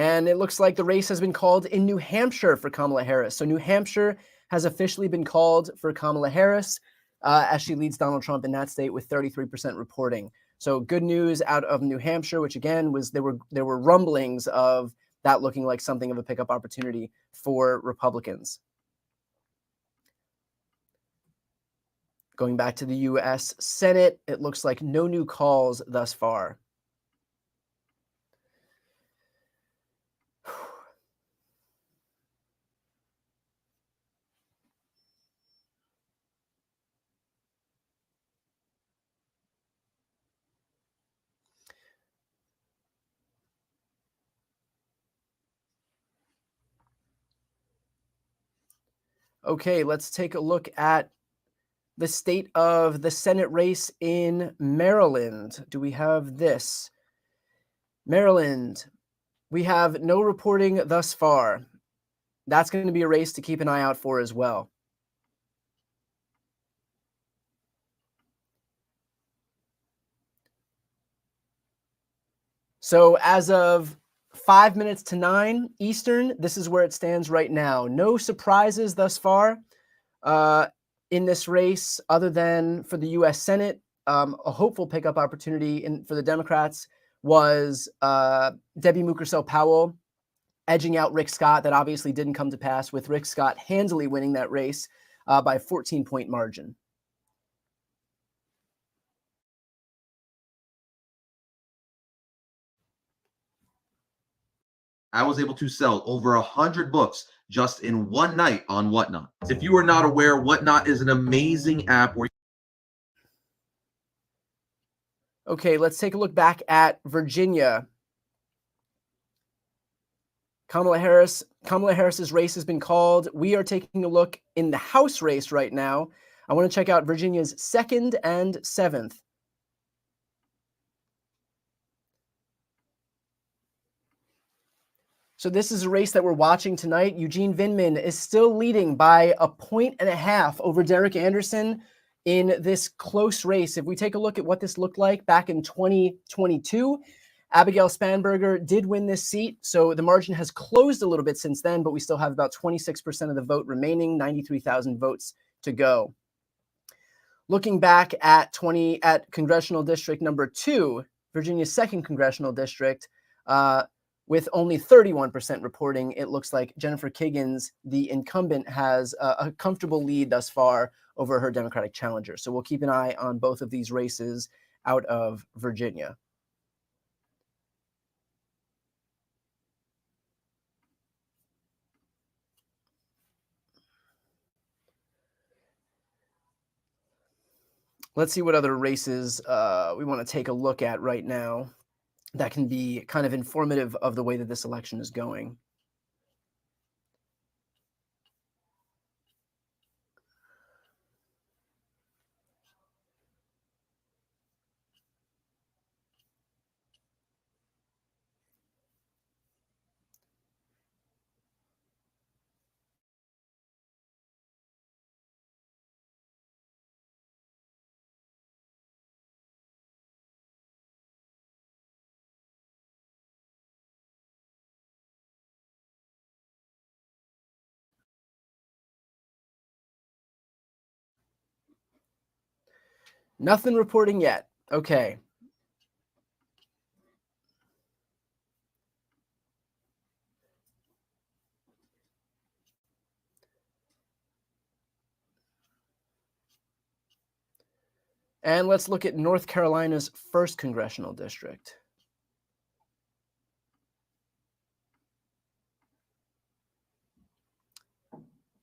And it looks like the race has been called in New Hampshire for Kamala Harris. So New Hampshire has officially been called for Kamala Harris as she leads Donald Trump in that state with 33% reporting. So good news out of New Hampshire, which again was there were rumblings of that looking like something of a pickup opportunity for Republicans. Going back to the U.S. Senate, it looks like no new calls thus far. Okay, let's take a look at the state of the Senate race in Maryland. Do we have this? Maryland, we have no reporting thus far. That's going to be a race to keep an eye out for as well. So as of 5 minutes to 9 Eastern, this is where it stands right now. No surprises thus far in this race other than for the U.S. Senate. A hopeful pickup opportunity for the Democrats was Debbie Mucarsel-Powell edging out Rick Scott. That obviously didn't come to pass, with Rick Scott handily winning that race by a 14-point margin. I was able to sell over 100 books just in one night on Whatnot. If you are not aware, Whatnot is an amazing app where Okay, let's take a look back at Virginia. Kamala Harris's race has been called. We are taking a look in the House race right now. I want to check out Virginia's 2nd and 7th. So this is a race that we're watching tonight. Eugene Vindman is still leading by 1.5 points over Derek Anderson in this close race. If we take a look at what this looked like back in 2022, Abigail Spanberger did win this seat. So the margin has closed a little bit since then, but we still have about 26% of the vote remaining, 93,000 votes to go. Looking back at congressional district number 2, Virginia's 2nd congressional district, with only 31% reporting, it looks like Jennifer Kiggins, the incumbent, has a comfortable lead thus far over her Democratic challenger. So we'll keep an eye on both of these races out of Virginia. Let's see what other races we want to take a look at right now that can be kind of informative of the way that this election is going. Nothing reporting yet. Okay. And let's look at North Carolina's 1st congressional district.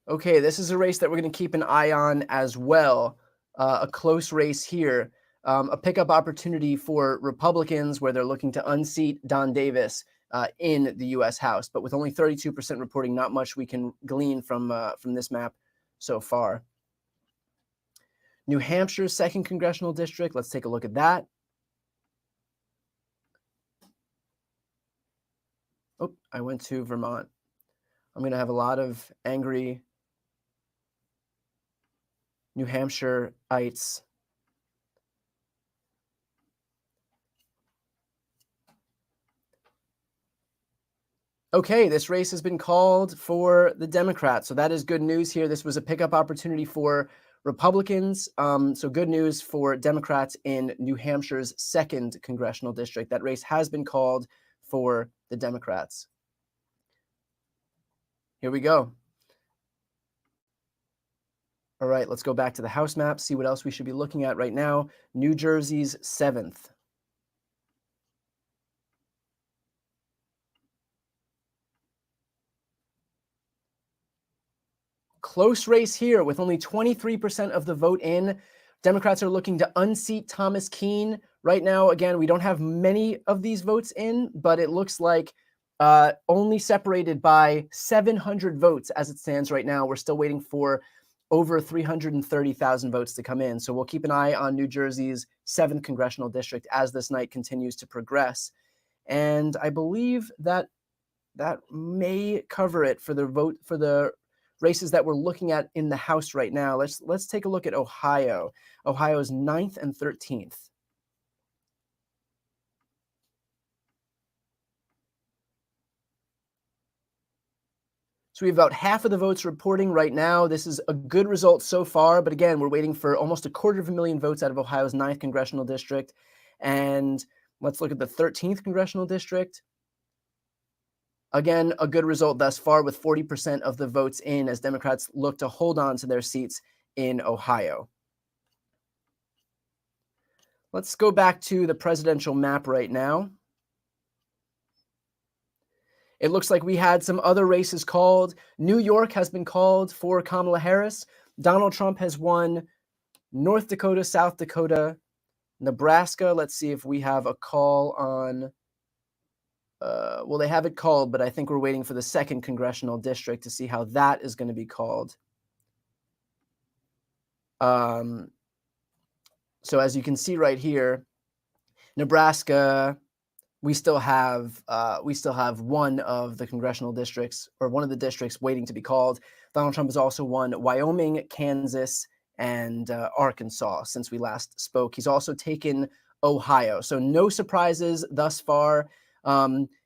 Okay, this is a race that we're going to keep an eye on as well. A close race here. A pickup opportunity for Republicans where they're looking to unseat Don Davis in the U.S. House. But with only 32% reporting, not much we can glean from this map so far. New Hampshire's 2nd congressional district. Let's take a look at that. Oh, I went to Vermont. I'm going to have a lot of angry New Hampshireites. Okay, this race has been called for the Democrats. So that is good news here. This was a pickup opportunity for Republicans. So good news for Democrats in New Hampshire's 2nd congressional district. That race has been called for the Democrats. Here we go. All right, let's go back to the House map, see what else we should be looking at right now. New Jersey's 7th. Close race here with only 23% of the vote in. Democrats are looking to unseat Thomas Kean. Right now, again, we don't have many of these votes in, but it looks like only separated by 700 votes as it stands right now. We're still waiting for over 330,000 votes to come in. So we'll keep an eye on New Jersey's 7th congressional district as this night continues to progress. And I believe that that may cover it for the vote for the races that we're looking at in the House right now. Let's take a look at Ohio. Ohio's 9th and 13th. So we have about half of the votes reporting right now. This is a good result so far, but again, we're waiting for almost 250,000 votes out of Ohio's 9th congressional district. And let's look at the 13th congressional district. Again, a good result thus far with 40% of the votes in as Democrats look to hold on to their seats in Ohio. Let's go back to the presidential map right now. It looks like we had some other races called. New York has been called for Kamala Harris. Donald Trump has won North Dakota, South Dakota, Nebraska. Let's see if we have a call on. Well, they have it called, but I think we're waiting for the 2nd congressional district to see how that is going to be called. So as you can see right here, Nebraska, we still have one of the congressional districts, or one of the districts, waiting to be called. Donald Trump has also won Wyoming, Kansas, and Arkansas since we last spoke. He's also taken Ohio. So no surprises thus far.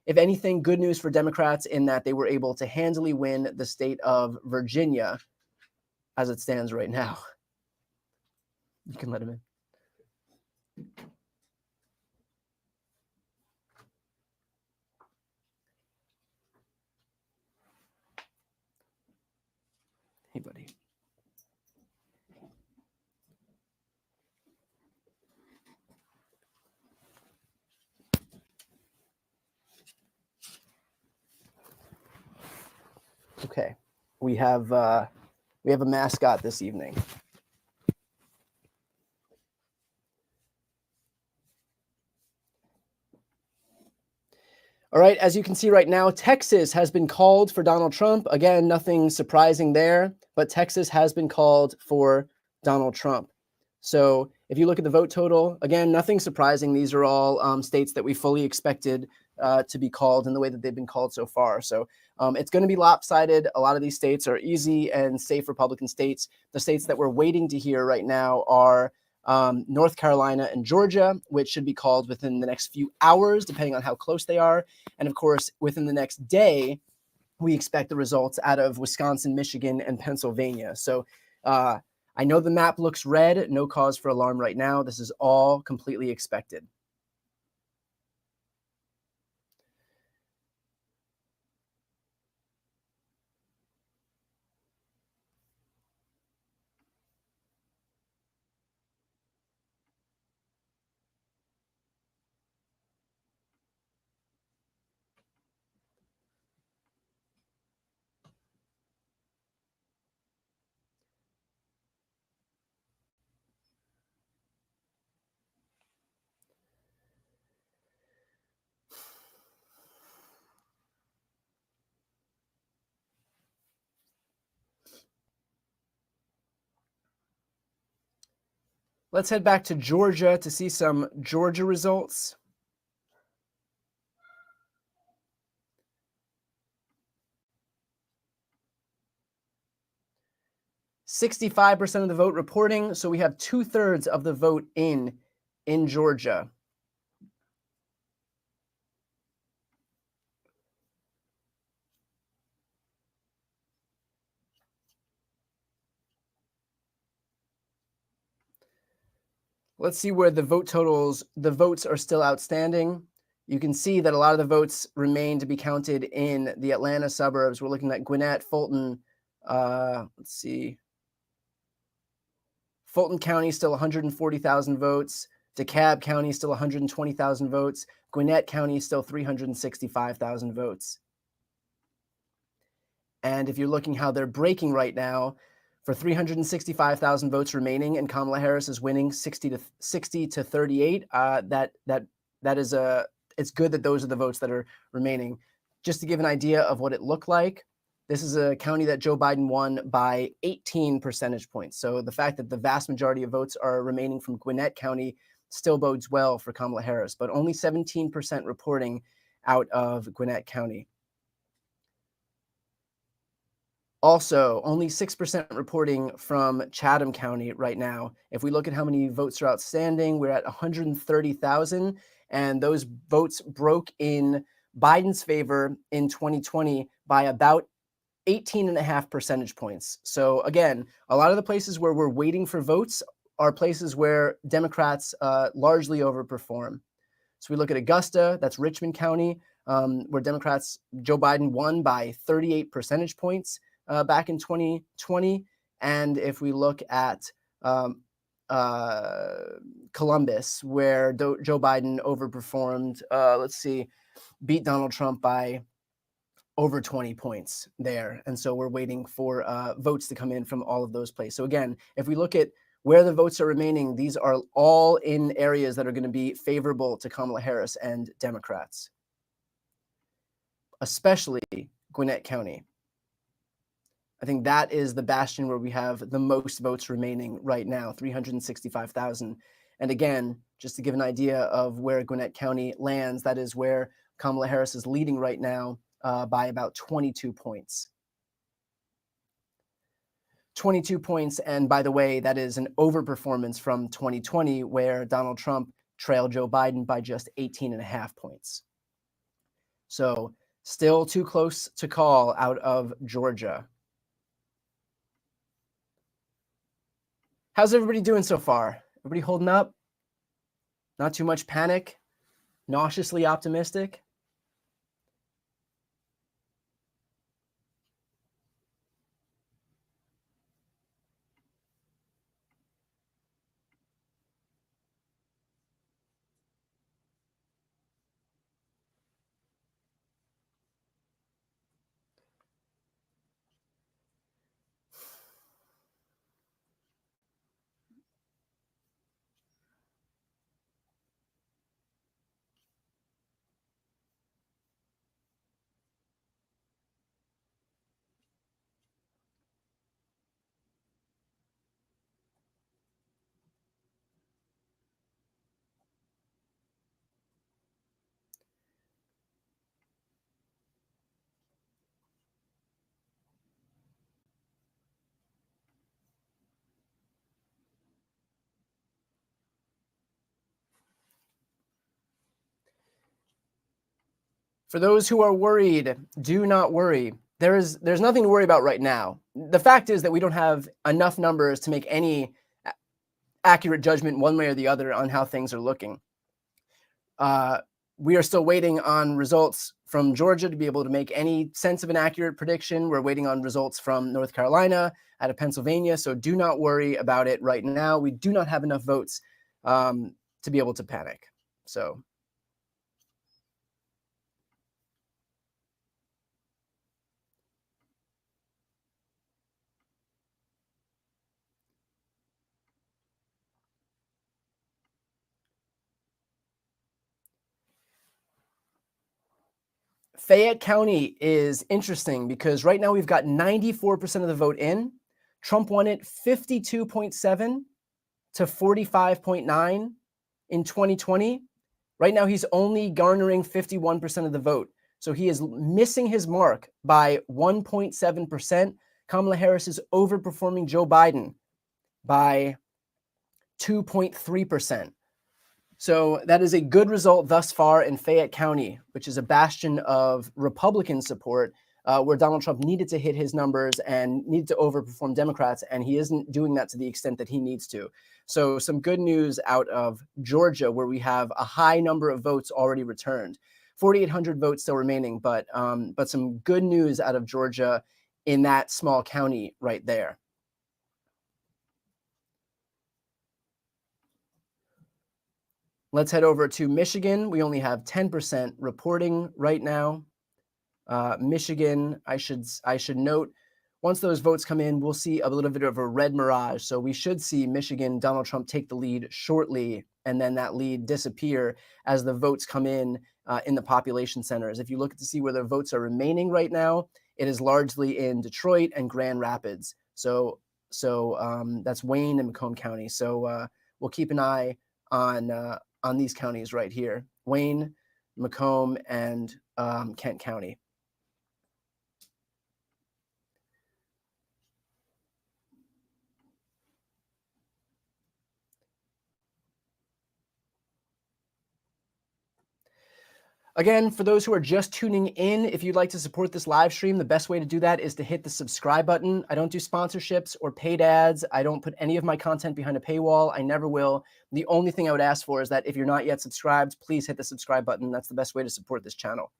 If anything, good news for Democrats in that they were able to handily win the state of Virginia as it stands right now. You can let him in. Hey, buddy. Okay, we have a mascot this evening. All right, as you can see right now, Texas has been called for Donald Trump. Again, nothing surprising there, but Texas has been called for Donald Trump. So if you look at the vote total, again, nothing surprising. These are all states that we fully expected to be called in the way that they've been called so far. So it's going to be lopsided. A lot of these states are easy and safe Republican states. The states that we're waiting to hear right now are North Carolina and Georgia, which should be called within the next few hours, depending on how close they are. And of course, within the next day, we expect the results out of Wisconsin, Michigan, and Pennsylvania. So I know the map looks red. No cause for alarm right now. This is all completely expected. Let's head back to Georgia to see some Georgia results. %65% of the vote reporting, so we have 2/3 of the vote in Georgia. Let's see where the votes are still outstanding. You can see that a lot of the votes remain to be counted in the Atlanta suburbs. We're looking at Gwinnett, Fulton. Let's see. Fulton County still 140,000 votes. DeKalb County still 120,000 votes. Gwinnett County still 365,000 votes. And if you're looking how they're breaking right now, for 365,000 votes remaining, and Kamala Harris is winning 60 to 38. It's good that those are the votes that are remaining. Just to give an idea of what it looked like, this is a county that Joe Biden won by 18 percentage points. So the fact that the vast majority of votes are remaining from Gwinnett County still bodes well for Kamala Harris, but only 17% reporting out of Gwinnett County. Also, only 6% reporting from Chatham County right now. If we look at how many votes are outstanding, we're at 130,000, and those votes broke in Biden's favor in 2020 by about 18.5 percentage points. So again, a lot of the places where we're waiting for votes are places where Democrats largely overperform. So we look at Augusta, that's Richmond County, where Democrats, Joe Biden won by 38 percentage points back in 2020. And if we look at Columbus, where Joe Biden overperformed, beat Donald Trump by over 20 points there. And so we're waiting for votes to come in from all of those places. So again, if we look at where the votes are remaining, these are all in areas that are going to be favorable to Kamala Harris and Democrats, especially Gwinnett County. I think that is the bastion where we have the most votes remaining right now, 365,000. And again, just to give an idea of where Gwinnett County lands, that is where Kamala Harris is leading right now by about 22 points. 22 points, and by the way, that is an overperformance from 2020, where Donald Trump trailed Joe Biden by just 18.5 points. So still too close to call out of Georgia. How's everybody doing so far? Everybody holding up? Not too much panic? Nauseously optimistic? For those who are worried, do not worry. There's nothing to worry about right now. The fact is that we don't have enough numbers to make any accurate judgment one way or the other on how things are looking. We are still waiting on results from Georgia to be able to make any sense of an accurate prediction. We're waiting on results from North Carolina, out of Pennsylvania. So do not worry about it right now. We do not have enough votes to be able to panic. So. Fayette County is interesting because right now we've got 94% of the vote in. Trump won it 52.7 to 45.9 in 2020. Right now he's only garnering 51% of the vote. So he is missing his mark by 1.7%. Kamala Harris is overperforming Joe Biden by 2.3%. So that is a good result thus far in Fayette County, which is a bastion of Republican support where Donald Trump needed to hit his numbers and needed to overperform Democrats, and he isn't doing that to the extent that he needs to. So some good news out of Georgia, where we have a high number of votes already returned. 4,800 votes still remaining, but some good news out of Georgia in that small county right there. Let's head over to Michigan. We only have 10% reporting right now. Michigan, I should note, once those votes come in, we'll see a little bit of a red mirage. So we should see Michigan, Donald Trump take the lead shortly, and then that lead disappear as the votes come in the population centers. If you look to see where the votes are remaining right now, it is largely in Detroit and Grand Rapids. So that's Wayne and Macomb County. So we'll keep an eye on these counties right here: Wayne, Macomb, and Kent County. Again, for those who are just tuning in, if you'd like to support this live stream, the best way to do that is to hit the subscribe button. I don't do sponsorships or paid ads. I don't put any of my content behind a paywall. I never will. The only thing I would ask for is that if you're not yet subscribed, please hit the subscribe button. That's the best way to support this channel.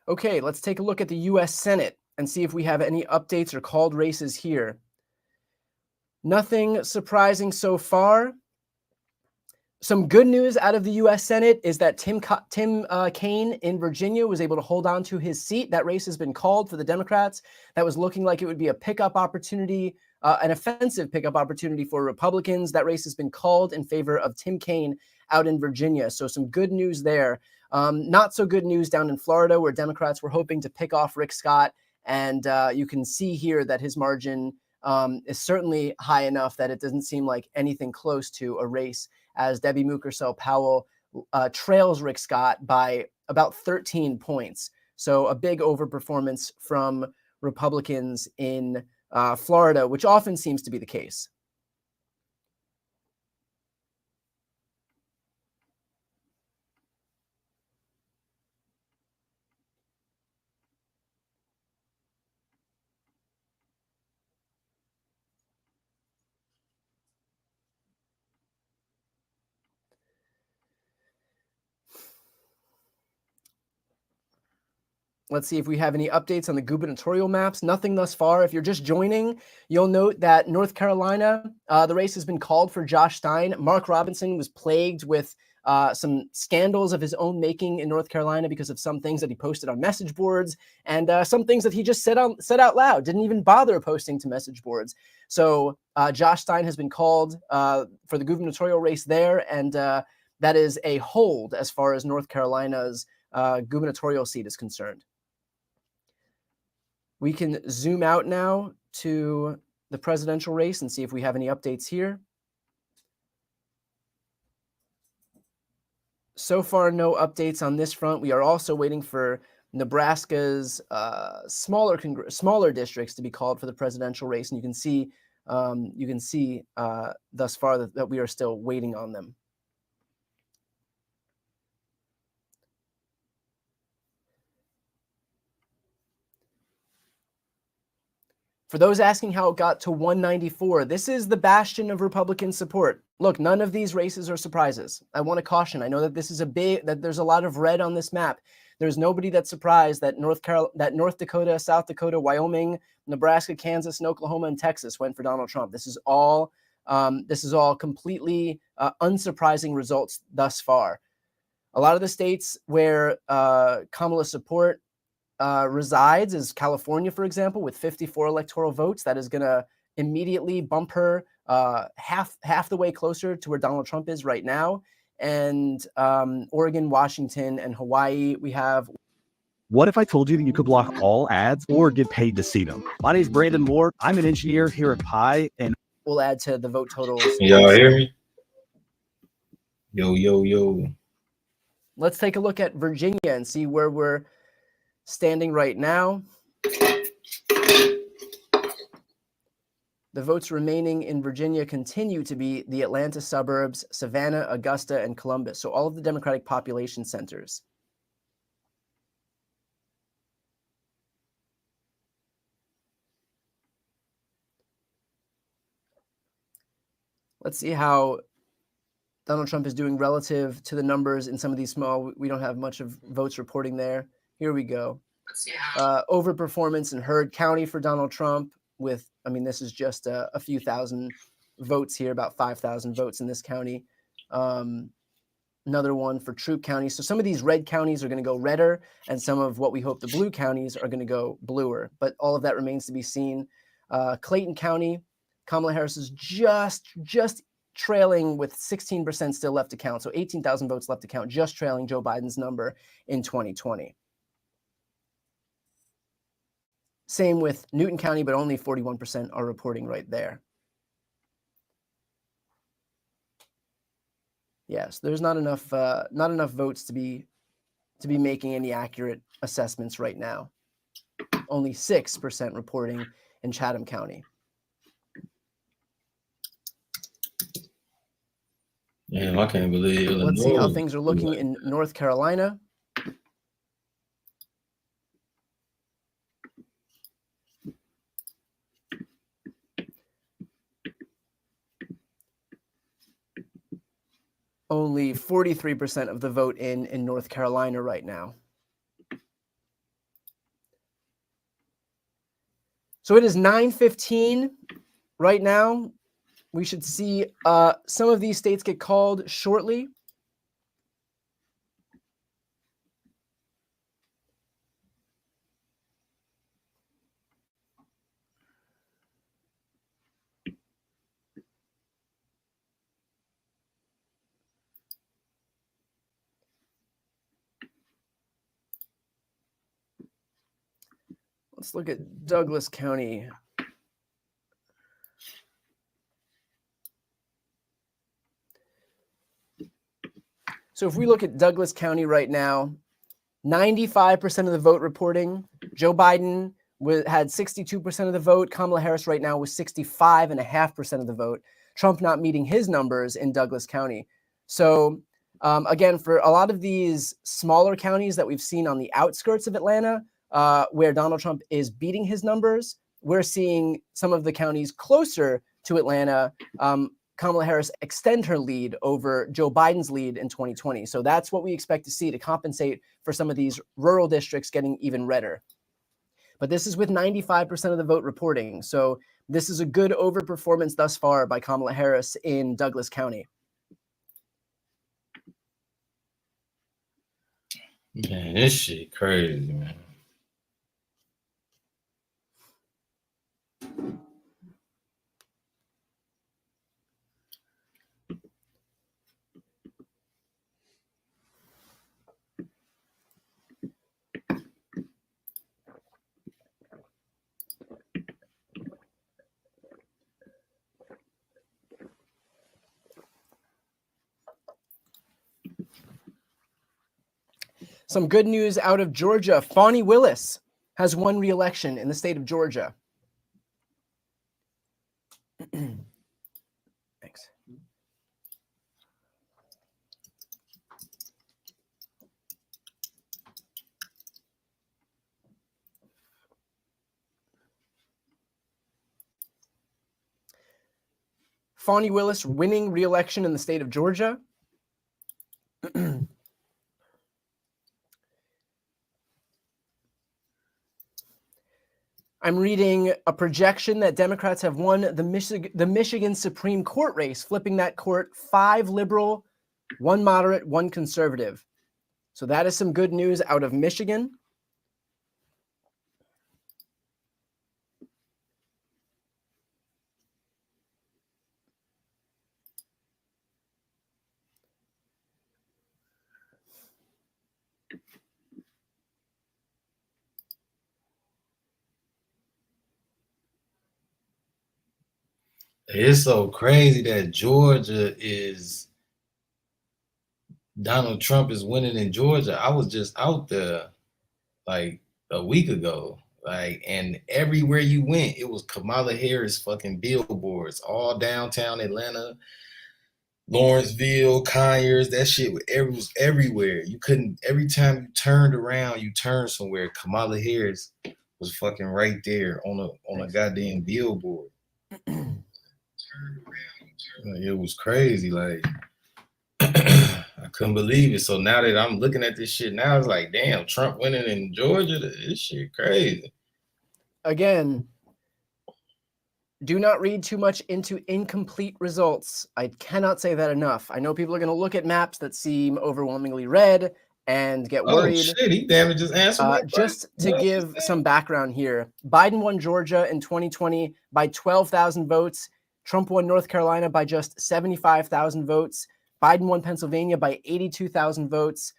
Okay, let's take a look at the U.S. Senate and see if we have any updates or called races here. Nothing surprising so far. Some good news out of the U.S. Senate is that Tim Kaine in Virginia was able to hold on to his seat. That race has been called for the Democrats. That was looking like it would be a pickup opportunity, an offensive pickup opportunity for Republicans. That race has been called in favor of Tim Kaine out in Virginia. So some good news there. Not so good news down in Florida, where Democrats were hoping to pick off Rick Scott. And you can see here that his margin is certainly high enough that it doesn't seem like anything close to a race, as Debbie Mukersel-Powell trails Rick Scott by about 13 points. So a big overperformance from Republicans in Florida, which often seems to be the case. Let's see if we have any updates on the gubernatorial maps. Nothing thus far. If you're just joining, you'll note that North Carolina, the race has been called for Josh Stein. Mark Robinson was plagued with some scandals of his own making in North Carolina because of some things that he posted on message boards and some things that he just said out loud, didn't even bother posting to message boards. So Josh Stein has been called for the gubernatorial race there, and that is a hold as far as North Carolina's gubernatorial seat is concerned. We can zoom out now to the presidential race and see if we have any updates here. So far, no updates on this front. We are also waiting for Nebraska's smaller districts to be called for the presidential race, and you can see thus far that we are still waiting on them. For those asking how it got to 194, this is the bastion of Republican support. Look, none of these races are surprises. I want to caution. I know that this is that there's a lot of red on this map. There's nobody that's surprised that North Dakota, South Dakota, Wyoming, Nebraska, Kansas, and Oklahoma, and Texas went for Donald Trump. This is all completely unsurprising results thus far. A lot of the states where Kamala's support resides is California, for example, with 54 electoral votes. That is going to immediately bump her half the way closer to where Donald Trump is right now. And Oregon, Washington, and Hawaii, we have. What if I told you that you could block all ads or get paid to see them? My name is Brandon Moore. I'm an engineer here at Pi, and we'll add to the vote totals. Y'all hear me? Yo. Let's take a look at Virginia and see where we're standing right now. The votes remaining in Virginia continue to be the Atlanta suburbs, Savannah, Augusta, and Columbus. So all of the Democratic population centers. Let's see how Donald Trump is doing relative to the numbers in some of these small. We don't have much of votes reporting there. Here we go. Overperformance in Heard County for Donald Trump with, I mean, this is just a few thousand votes here, about 5,000 votes in this county. Another one for Troup County. So some of these red counties are going to go redder, and some of what we hope the blue counties are going to go bluer. But all of that remains to be seen. Clayton County, Kamala Harris is just trailing with 16% still left to count. So 18,000 votes left to count, just trailing Joe Biden's number in 2020. Same with Newton County, but only 41% are reporting right there. Yes, there's not enough votes to be making any accurate assessments right now. Only 6% reporting in Chatham County. Damn, I can't believe Illinois. Let's see how things are looking in North Carolina. Only 43% of the vote in North Carolina right now. So it is 9:15 right now. We should see some of these states get called shortly. Let's look at Douglas County. So if we look at Douglas County right now, 95% of the vote reporting. Joe Biden had 62% of the vote. Kamala Harris right now was 65.5% of the vote. Trump not meeting his numbers in Douglas County. So again, for a lot of these smaller counties that we've seen on the outskirts of Atlanta, where Donald Trump is beating his numbers, we're seeing some of the counties closer to Atlanta, Kamala Harris extend her lead over Joe Biden's lead in 2020. So that's what we expect to see to compensate for some of these rural districts getting even redder. But this is with 95% of the vote reporting. So this is a good overperformance thus far by Kamala Harris in Douglas County. Man, this shit crazy, man. Some good news out of Georgia. Fani Willis has won re-election in the state of Georgia. Thanks. Fani Willis winning re-election in the state of Georgia. I'm reading a projection that Democrats have won the Michigan Supreme Court race, flipping that court 5 liberal, 1 moderate, 1 conservative. So that is some good news out of Michigan. It's so crazy that Georgia is Donald Trump is winning in Georgia. I was just out there like a week ago. Like, and everywhere you went, it was Kamala Harris fucking billboards, all downtown Atlanta, Lawrenceville, Conyers, that shit was everywhere. You couldn't, every time you turned around, you turned somewhere, Kamala Harris was fucking right there on a goddamn billboard. Like, it was crazy. Like, I couldn't believe it. So now that I'm looking at this shit now, it's like, damn, Trump winning in Georgia, this shit crazy. Again, do not read too much into incomplete results. I cannot say that enough. I know people are going to look at maps that seem overwhelmingly red and get worried. Oh shit, he damn it just answered. Just to give some background here, Biden won Georgia in 2020 by 12,000 votes. Trump won North Carolina by just 75,000 votes. Biden won Pennsylvania by 82,000 votes.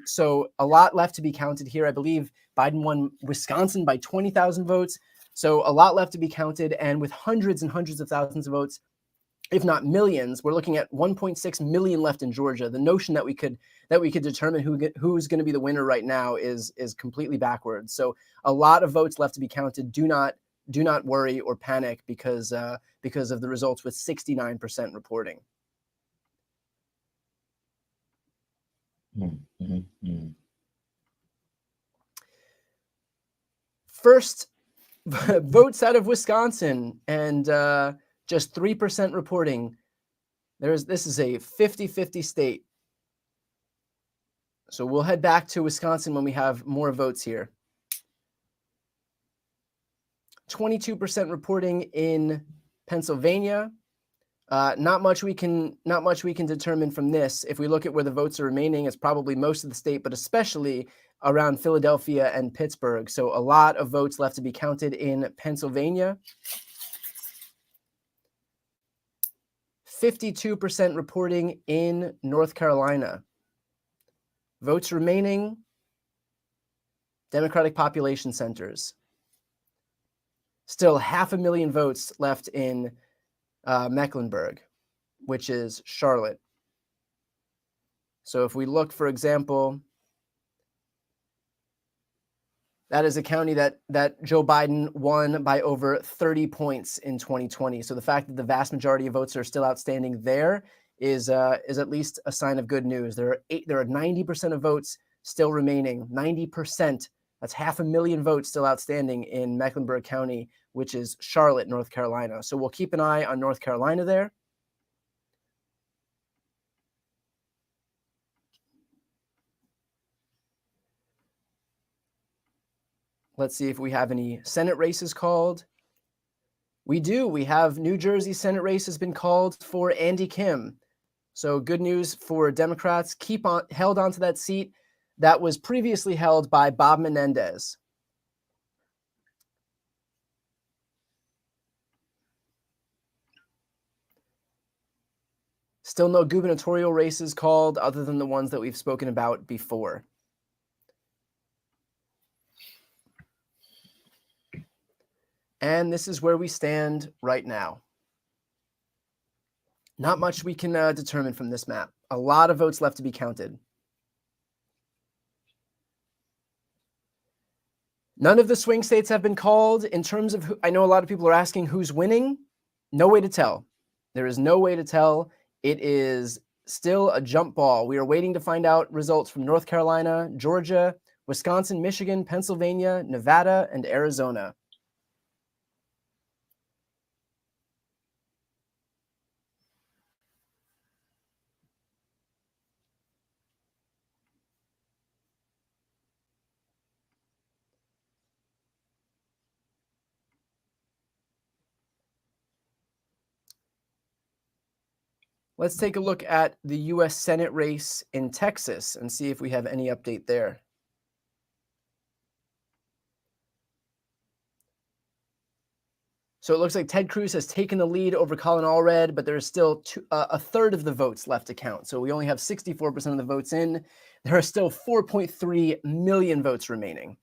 So a lot left to be counted here. I believe Biden won Wisconsin by 20,000 votes. So a lot left to be counted. And with hundreds and hundreds of thousands of votes, if not millions, we're looking at 1.6 million left in Georgia. The notion that we could determine who's going to be the winner right now is completely backwards. So a lot of votes left to be counted. Do not worry or panic because of the results with 69% reporting. First votes out of Wisconsin and just 3% reporting. This is a 50-50 state. So we'll head back to Wisconsin when we have more votes here. 22% reporting in Pennsylvania. Not much we can determine from this. If we look at where the votes are remaining, it's probably most of the state, but especially around Philadelphia and Pittsburgh. So a lot of votes left to be counted in Pennsylvania. 52% reporting in North Carolina. Votes remaining, Democratic population centers. Still 500,000 votes left in Mecklenburg, which is Charlotte. So if we look, for example, that is a county that Joe Biden won by over 30 points in 2020. So the fact that the vast majority of votes are still outstanding there is at least a sign of good news. There are 90% of votes still remaining. 90%. That's 500,000 votes still outstanding in Mecklenburg County, which is Charlotte, North Carolina. So we'll keep an eye on North Carolina there. Let's see if we have any Senate races called. We do. We have New Jersey Senate race has been called for Andy Kim. So good news for Democrats. Held onto that seat that was previously held by Bob Menendez. Still no gubernatorial races called other than the ones that we've spoken about before. And this is where we stand right now. Not much we can determine from this map. A lot of votes left to be counted. None of the swing states have been called. In terms of, I know a lot of people are asking who's winning. No way to tell. There is no way to tell. It is still a jump ball. We are waiting to find out results from North Carolina, Georgia, Wisconsin, Michigan, Pennsylvania, Nevada, and Arizona. Let's take a look at the U.S. Senate race in Texas and see if we have any update there. So it looks like Ted Cruz has taken the lead over Colin Allred, but there's still a third of the votes left to count. So we only have 64% of the votes in. There are still 4.3 million votes remaining.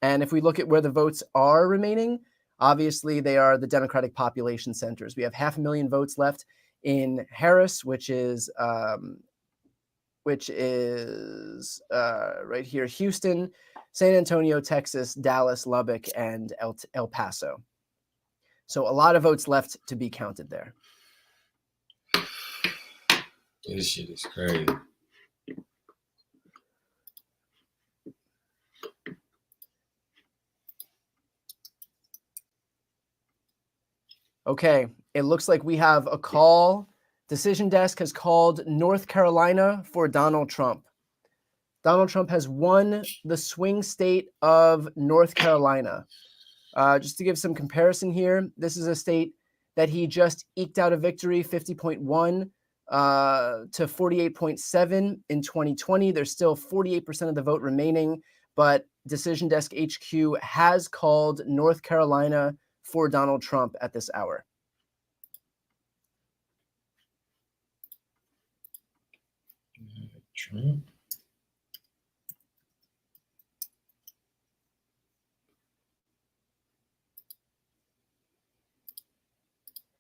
And if we look at where the votes are remaining, obviously they are the Democratic population centers. We have 500,000 votes left in Harris, which is which is right here: Houston, San Antonio, Texas, Dallas, Lubbock, and El Paso. So a lot of votes left to be counted there. This shit is crazy. Okay, it looks like we have a call. Decision Desk has called North Carolina for Donald Trump. Donald Trump has won the swing state of North Carolina. Just to give some comparison here, this is a state that he just eked out a victory, 50.1 to 48.7 in 2020. There's still 48% of the vote remaining, but Decision Desk HQ has called North Carolina for Donald Trump at this hour. Trump.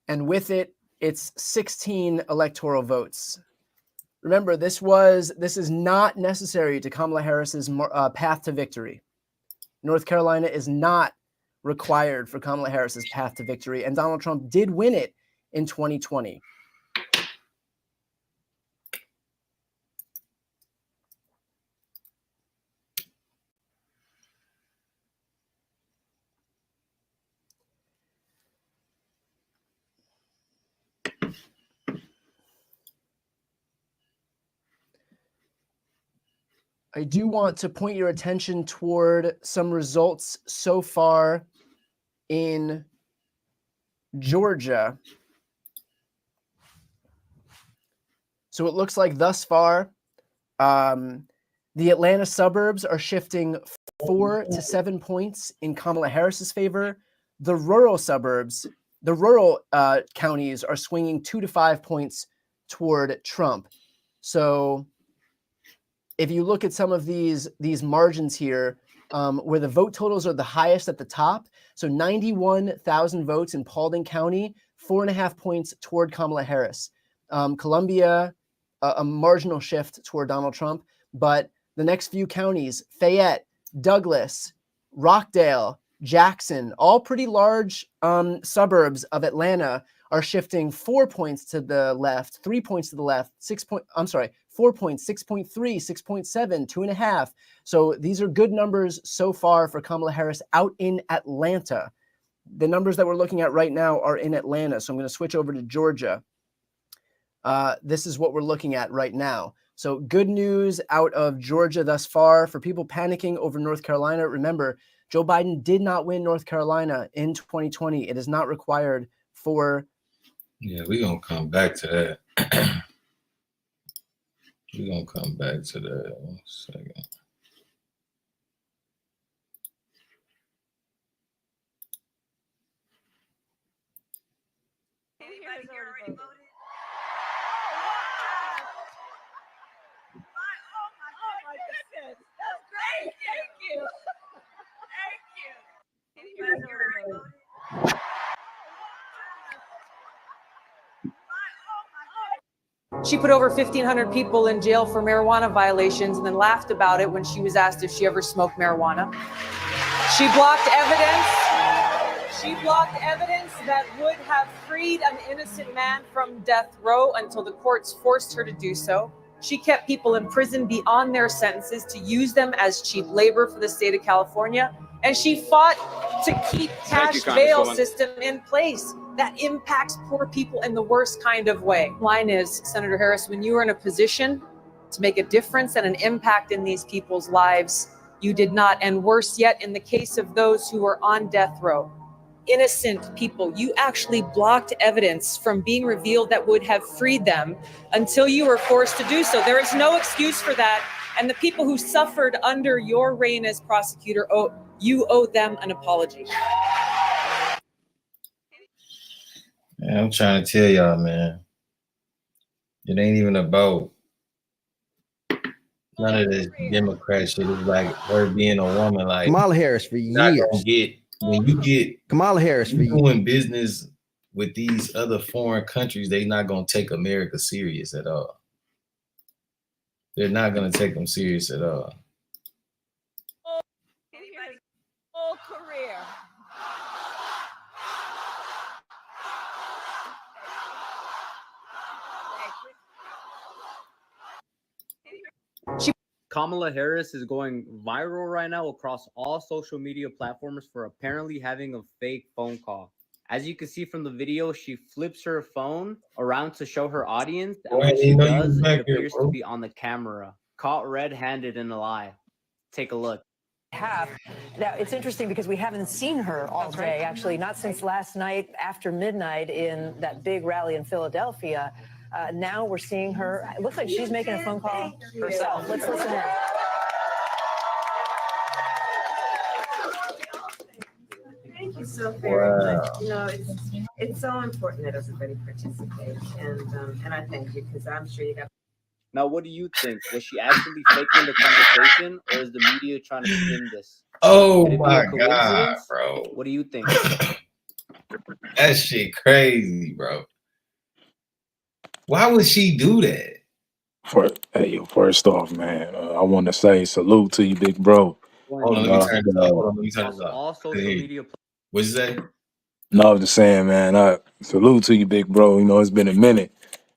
And with it, it's 16 electoral votes. Remember, this is not necessary to Kamala Harris's path to victory. North Carolina is not required for Kamala Harris's path to victory, and Donald Trump did win it in 2020. I do want to point your attention toward some results so far in Georgia. So it looks like thus far, the Atlanta suburbs are shifting 4 to 7 points in Kamala Harris's favor. The rural suburbs, the rural counties are swinging 2 to 5 points toward Trump. So if you look at some of these margins here, where the vote totals are the highest at the top, so 91,000 votes in Paulding County, 4.5 points toward Kamala Harris. Columbia, a marginal shift toward Donald Trump, but the next few counties, Fayette, Douglas, Rockdale, Jackson, all pretty large suburbs of Atlanta, are shifting 4 points to the left, 3 points to the left, 4 points, 6.3, 6.7, 2.5. So these are good numbers so far for Kamala Harris out in Atlanta. The numbers that we're looking at right now are in Atlanta. So I'm going to switch over to Georgia. This is what we're looking at right now. So good news out of Georgia thus far. For people panicking over North Carolina, remember, Joe Biden did not win North Carolina in 2020. It is not required for... Yeah, we're going to come back to that. We're going to come back to that. 1 second. Anybody here already voted? Oh my goodness. That's great. Thank you. Thank you. Anybody here already voted? She put over 1,500 people in jail for marijuana violations and then laughed about it when she was asked if she ever smoked marijuana. She blocked evidence. She blocked evidence that would have freed an innocent man from death row until the courts forced her to do so. She kept people in prison beyond their sentences to use them as cheap labor for the state of California. And she fought to keep cash bail system in place that impacts poor people in the worst kind of way. Line is, Senator Harris, when you were in a position to make a difference and an impact in these people's lives, you did not. And worse yet, in the case of those who were on death row, innocent people, you actually blocked evidence from being revealed that would have freed them until you were forced to do so. There is no excuse for that. And the people who suffered under your reign as prosecutor, you owe them an apology. Man, I'm trying to tell y'all, man. It ain't even about none of this Democrat shit. It's like her being a woman. Like Kamala Harris for years. When you get Kamala Harris for years. doing business with these other foreign countries, they not gonna take America serious at all. They're not gonna take them serious at all. Anybody's whole career. Kamala Harris is going viral right now across all social media platforms for apparently having a fake phone call. As you can see from the video, she flips her phone around to show her audience, and when she does, it appears to be on the camera, caught red-handed in a lie. Take a look. Now, it's interesting because we haven't seen her all day, actually, not since last night after midnight in that big rally in Philadelphia. Now we're seeing her. It looks like she's making a phone call herself. Let's listen in. Thank you so very much. You know, it's so important that everybody participates, and I thank you because I'm sure you got. Now, what do you think? Was she actually faking the conversation, or is the media trying to spin this? Oh Could it be my a god, coincidence? bro! What do you think? That shit crazy, bro. Why would she do that? First off, man, I want to say salute to you, big bro. Hold on, let me turn this off. Hold on, let me turn this Across all off. social media What'd you say? No, I'm just saying, man, I salute to you, big bro. You know, it's been a minute.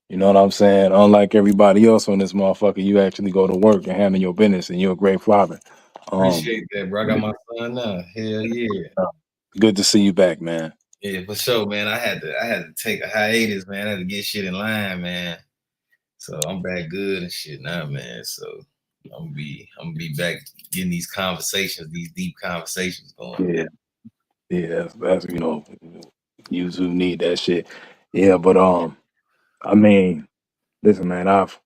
You know what I'm saying? Unlike everybody else on this motherfucker, you actually go to work and handle your business, and you're a great father. Appreciate that, bro. I got my son now. Hell yeah. Good to see you back, man. Yeah, for sure, man. I had to take a hiatus, man. I had to get shit in line, man. So I'm back good and shit now, man. So I'm gonna be back getting these conversations, these deep conversations going. Yeah, that's you know, you who need that shit. Yeah, but I mean, listen, man, I've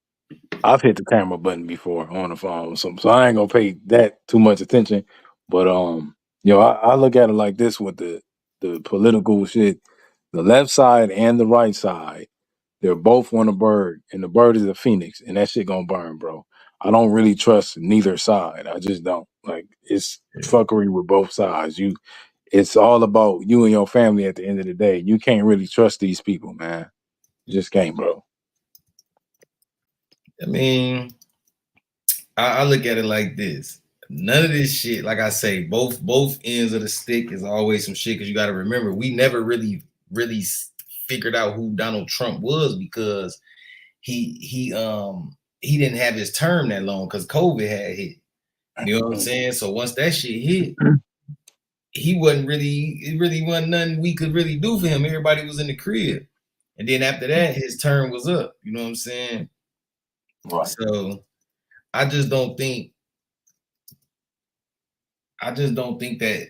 hit the camera button before on the phone, so I ain't gonna pay that too much attention. But you know, I look at it like this with the political shit. The left side and the right side, they're both on a bird, and the bird is a phoenix, and that shit gonna burn, bro. I don't really trust neither side. I just don't. Like, it's fuckery with both sides. It's all about you and your family at the end of the day. You can't really trust these people, man. You just can't, bro. I mean, I look at it like this. None of this shit, like I say, both ends of the stick is always some shit, because you got to remember, we never really figured out who Donald Trump was, because he didn't have his term that long because COVID had hit. You know what I'm saying? So once that shit hit, it really wasn't nothing we could really do for him. Everybody was in the crib. And then after that, his term was up. You know what I'm saying? Right. So I just don't think that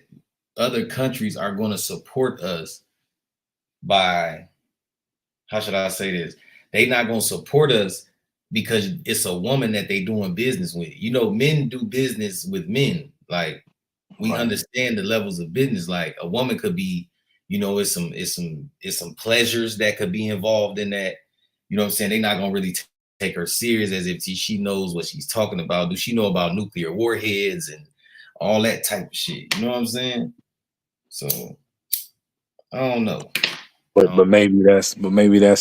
other countries are going to support us by, how should I say this? They're not going to support us because it's a woman that they doing business with. You know, men do business with men. Like, we understand the levels of business. Like, a woman could be, you know, it's some pleasures that could be involved in that. You know what I'm saying? They're not gonna really take her serious as if she knows what she's talking about. Do she know about nuclear warheads and all that type of shit? You know what I'm saying? So I don't know. But maybe that's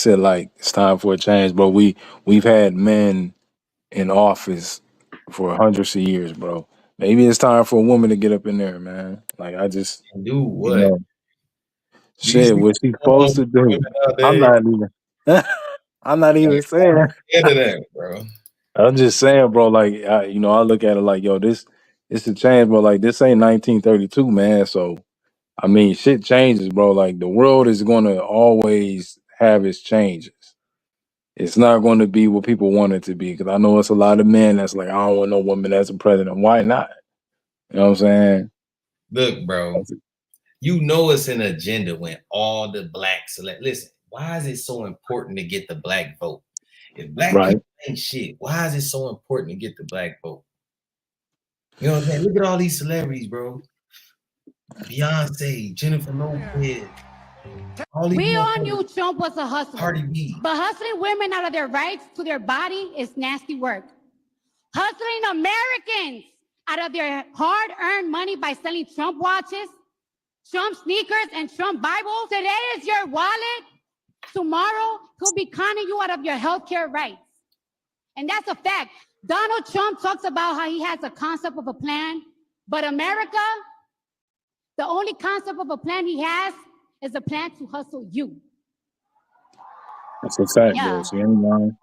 it. Like, it's time for a change, bro. We've had men in office for hundreds of years, bro. Maybe it's time for a woman to get up in there, man. Like, I just do what? You know, shit, what she's supposed to do. I'm not even saying. Into that, bro. I'm just saying, bro. Like, I look at it like, yo, this it's a change, bro. Like, this ain't 1932, man. So, I mean, shit changes, bro. Like, the world is gonna always have its changes. It's not going to be what people want it to be, because I know it's a lot of men that's like, I don't want no woman as a president. Why not? You know what I'm saying? Look, bro, you know it's an agenda when all the blacks listen. Why is it so important to get the black vote? If black people ain't shit, why is it so important to get the black vote? You know what I'm saying? Look at all these celebrities, bro. Beyonce, Jennifer Lopez. We all knew Trump was a hustler. Cardi B. But hustling women out of their rights to their body is nasty work. Hustling Americans out of their hard-earned money by selling Trump watches, Trump sneakers, and Trump Bibles. Today is your wallet. Tomorrow, he'll be conning you out of your healthcare rights. And that's a fact. Donald Trump talks about how he has a concept of a plan, but America, the only concept of a plan he has is a plan to hustle you. That's a fact, Yeah. bro. She ain't lying.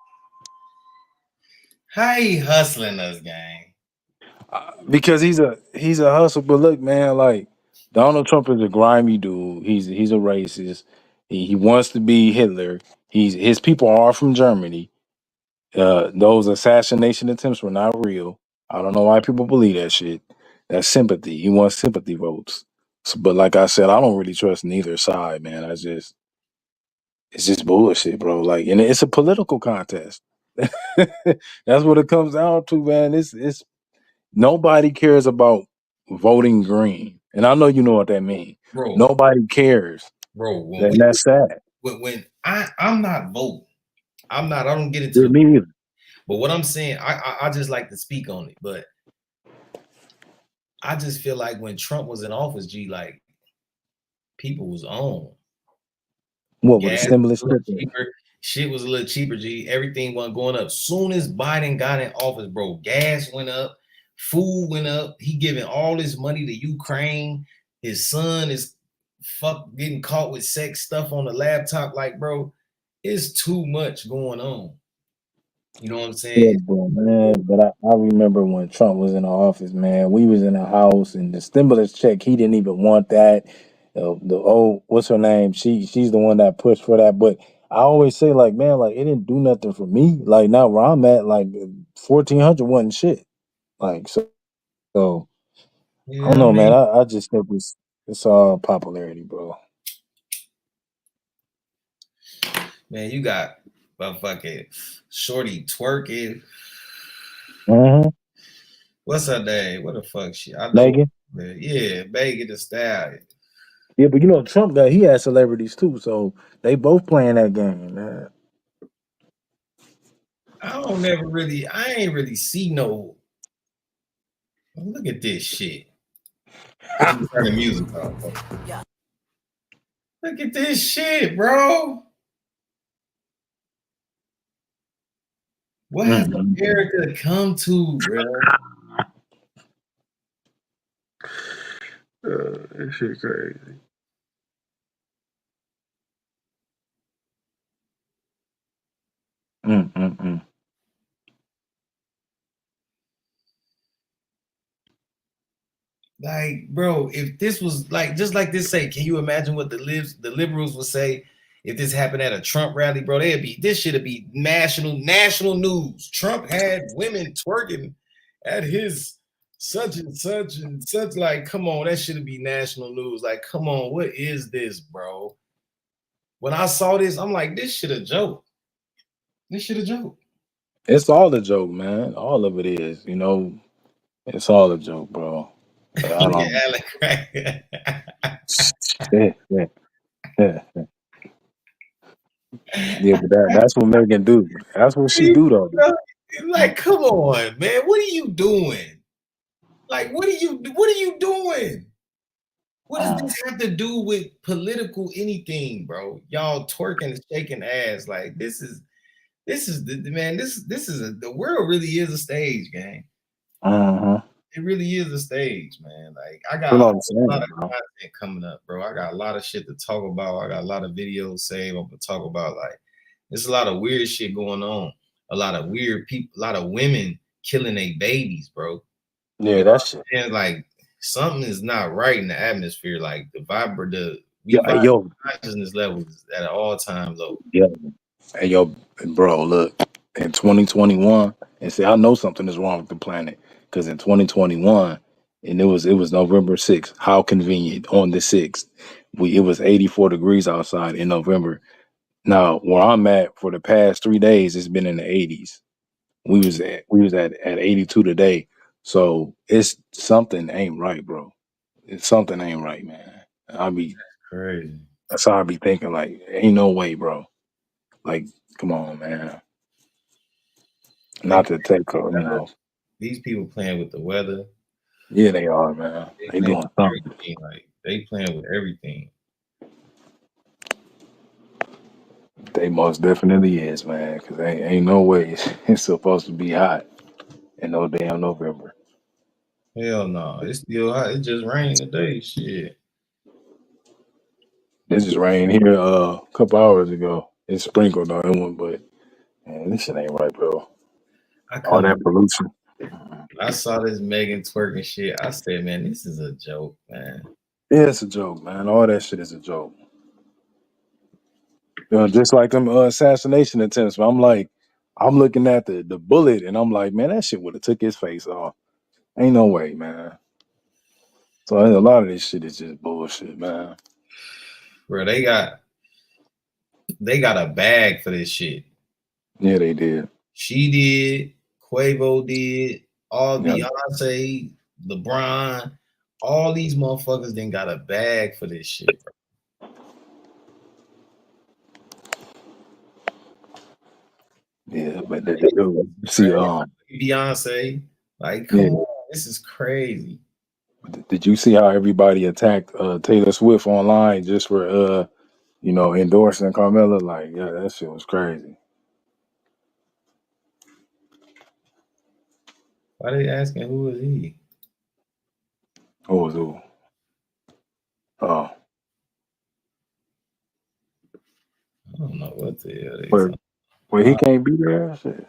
How he hustling us, gang? Because he's a hustle. But look, man, like Donald Trump is a grimy dude. He's a racist. He wants to be Hitler. His people are from Germany. Those assassination attempts were not real. I don't know why people believe that shit. That's sympathy. He wants sympathy votes. But like I said, I don't really trust neither side, man. It's just bullshit, bro. Like, and it's a political contest. That's what it comes down to, man. It's nobody cares about voting green, and I know you know what that means. Bro. Nobody cares. Bro, And that's sad. when I'm not voting, I don't get Yeah, into me either. But what I'm saying, I just like to speak on it. But I just feel like when Trump was in office, G, like people was on. What with the stimulus? Shit was a little cheaper, G. Everything wasn't going up. Soon as Biden got in office, bro, gas went up, food went up. He giving all his money to Ukraine. His son is getting caught with sex stuff on the laptop. Like, bro, it's too much going on. You know what I'm saying? Yeah, bro, man. But I remember when Trump was in the office, man. We was in the house, and the stimulus check, he didn't even want that. The old, what's her name? She's the one that pushed for that. But I always say, like, man, like it didn't do nothing for me. Like now where I'm at, like 1,400 wasn't shit. Like so Yeah, I don't know, man. I just think it's all popularity, bro. Man, you got fucking Shorty twerking. Mm-hmm. What's her name? What the fuck she? I know. Megan? Yeah, Megan Thee Stallion. Yeah, but you know Trump he had celebrities too, so they both playing that game, man. I ain't really see no. Look at this shit. Turn the music off. Yeah. Look at this shit, bro. What has America come to, bro? This shit crazy. Like, bro, if this was like just like this, say, can you imagine what the liberals would say if this happened at a Trump rally, bro? This should be national news. Trump had women twerking at his such and such and such. Like, come on, that should be national news. Like, come on, what is this, bro? When I saw this, I'm like, this shit a joke. This shit a joke. It's all a joke, man. All of it is, you know. It's all a joke, bro. I don't. Yeah, but that's what Megan do. That's what she do, though. Like, come on, man. What are you doing? Like, what are you doing? What does this have to do with political anything, bro? Y'all twerking and shaking ass. Like, this is the world really is a stage, gang. It really is a stage, man. Like, I got a lot of content coming up, bro. I got a lot of shit to talk about. I got a lot of videos saved. I'm gonna talk about, like, there's a lot of weird shit going on. A lot of weird people, a lot of women killing their babies, bro. Yeah, that's shit. And like something is not right in the atmosphere. Like the consciousness level is at an all-time low. Yeah. Hey, yo, bro, look, in 2021, and see, I know something is wrong with the planet. Because in 2021, and it was November 6th. How convenient on the 6th. It was 84 degrees outside in November. Now, where I'm at for the past 3 days, it's been in the 80s. We was at 82 today. So it's something ain't right, bro. It's something ain't right, man. That's crazy. That's how I be thinking, like, ain't no way, bro. Like, come on, man. Not to take, you know. These people playing with the weather. Yeah, they are, man. They doing something. Like, they playing with everything. They most definitely is, man. Because ain't no way it's supposed to be hot. in no damn November. Hell no, it's still hot. It just rained today. Shit. This just rained here a couple hours ago. It sprinkled on it one, but man, this shit ain't right, bro. I All that couldn't. pollution. I saw this Megan twerking shit. I said, man, this is a joke, man. Yeah, it's a joke, man. All that shit is a joke. Just like them assassination attempts. But I'm like, I'm looking at the bullet, and I'm like, man, that shit would have took his face off. Ain't no way, man. So a lot of this shit is just bullshit, man. Bro, they got a bag for this shit. Yeah, they did. She did. Quavo did. All Yeah. Beyonce, LeBron, all these motherfuckers then got a bag for this shit, bro. Yeah, but they do. See, Beyonce, like, come on, this is crazy. Did you see how everybody attacked Taylor Swift online just for endorsing Carmella? Like, yeah, that shit was crazy. Why they asking who is he? Who was who? Oh, I don't know what the hell they well, he can't be there. Shit.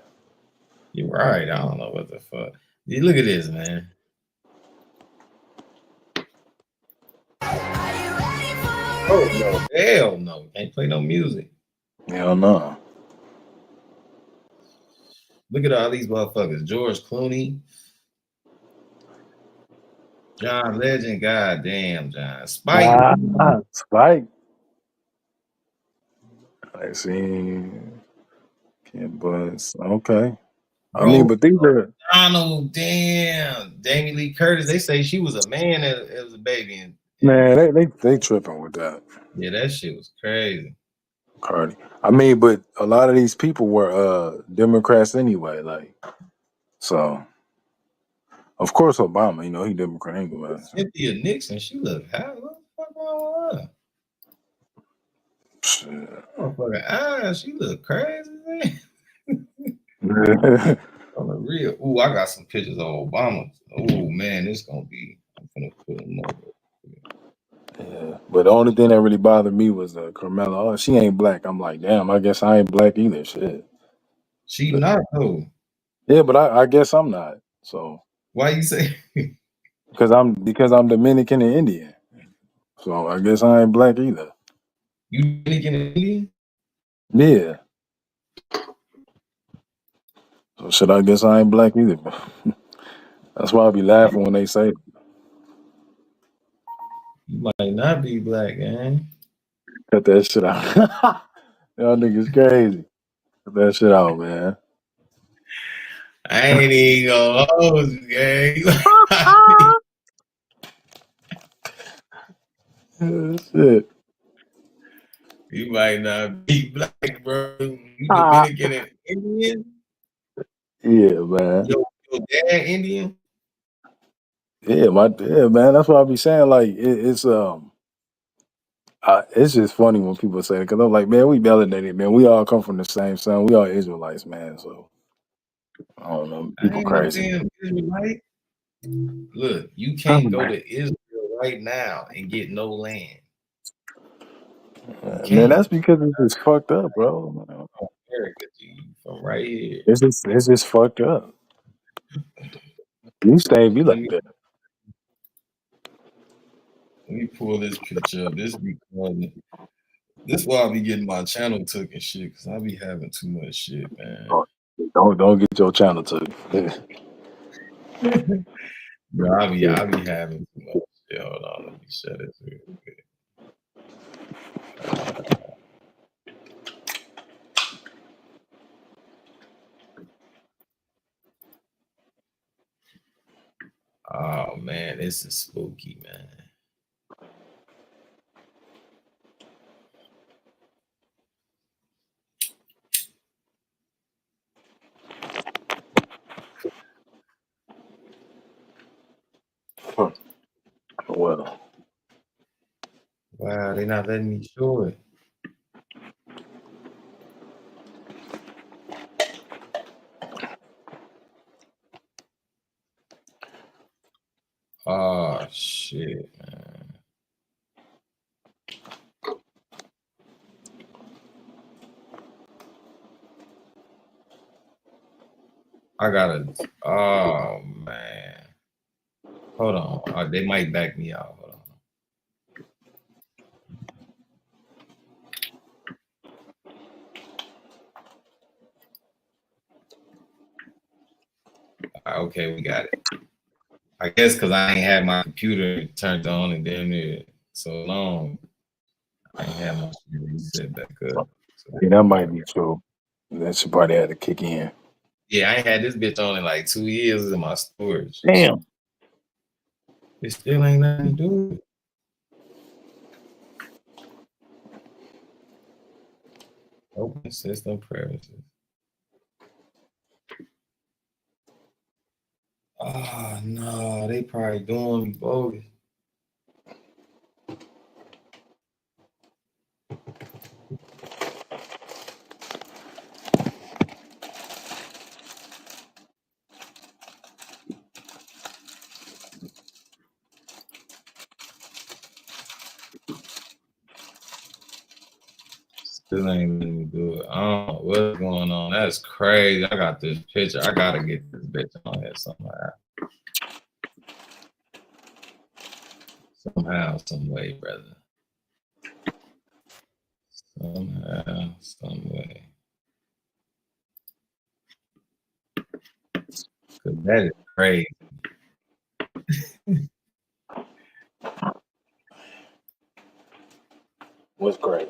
You're right. I don't know what the fuck. Yeah, look at this, man. Oh no, hell no. Can't play no music. Hell no. Look at all these motherfuckers. George Clooney. John Legend. God damn, John. Spike. Spike. I see. Can't buzz. Okay. I mean, but these are Donald, damn. Jamie Lee Curtis. They say she was a man as a baby. And man, they tripping with that. yeah, that shit was crazy. Cardi. I mean, but a lot of these people were Democrats anyway, like so. Of course, Obama, he Democrat anyway. Cynthia Nixon, she looked hot. What the fuck wrong with her? Shit. Motherfucker, she look crazy, man. On the real. Ooh, I got some pictures of Obama. Oh man, this gonna be. I'm gonna put them over. Yeah, but the only thing that really bothered me was Carmella. Oh, she ain't black. I'm like, damn. I guess I ain't black either. Shit. She not though. Yeah, but I guess I'm not. So why you say? because I'm Dominican and Indian. So I guess I ain't black either. You Dominican and Indian? Yeah. So shit, I guess I ain't black either. That's why I be laughing when they say it. You might not be black, man. Cut that shit out. Y'all niggas crazy. Cut that shit out, man. I ain't even gonna hold you, gang. Shit. You might not be black, bro. You Dominican and Indian? Yeah, man. Your dad Indian? Yeah, man. That's what I be saying. Like it's just funny when people say it because I'm like, man, we melanated, man. We all come from the same son. We all Israelites, man. So I don't know. People crazy. Damn Israelite. Look, you can't go to Israel right now and get no land. Man, that's because it's just fucked up, bro. America, G, from right here. It's just fucked up. You stay be like that. Let me pull this picture up. This why I be getting my channel took and shit, because I be having too much shit, man. Don't get your channel took. Bro, I be having too much shit. Hold on, let me shut this real quick. Oh man, this is spooky, man. Well, wow, they're not letting me show it. Oh shit, man. I gotta. Oh man. Hold on. They might back me out. Hold on. Okay, we got it. I guess because I ain't had my computer turned on and damn near so long, I ain't had my shit reset back up. So, Yeah, that might be true. That should probably had to kick in. yeah, I ain't had this bitch on in like 2 years in my storage. Damn. It still ain't nothing to do with it. Open system preferences. Oh no, they probably doing me bogus. Still ain't letting me do it. I don't know what's going on. That's crazy. I got this picture. I gotta get this bitch on here somehow. Somehow, some way, brother. Somehow, some way. Cause that is crazy. What's crazy?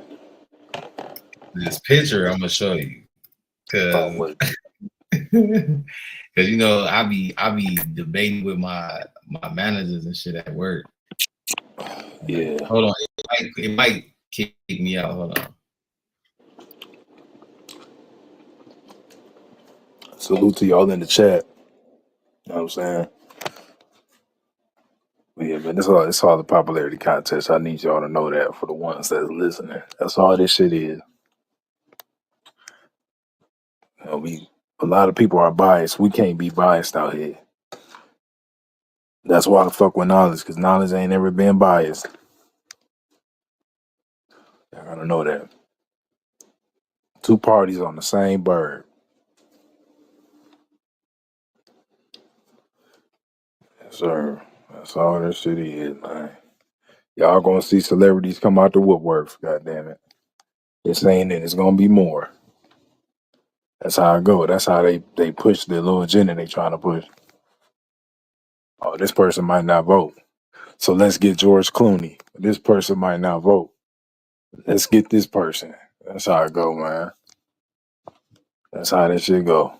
This picture I'm gonna show you. Cause you know, I be debating with my managers and shit at work. Yeah. Hold on, it might kick me out. Hold on. Salute to y'all in the chat. You know what I'm saying? But yeah, man, it's all the popularity contest. I need y'all to know that for the ones that's listening. That's all this shit is. You know, a lot of people are biased. We can't be biased out here. That's why I fuck with knowledge, because knowledge ain't ever been biased. I gotta know that. Two parties on the same bird. Yes, sir. That's all this shit is, man. Y'all gonna see celebrities come out the woodwork, goddamn it. It's saying that it's gonna be more. That's how I go. That's how they push the little agenda they trying to push. Oh, this person might not vote. So let's get George Clooney. This person might not vote. Let's get this person. That's how it go, man. That's how that shit go.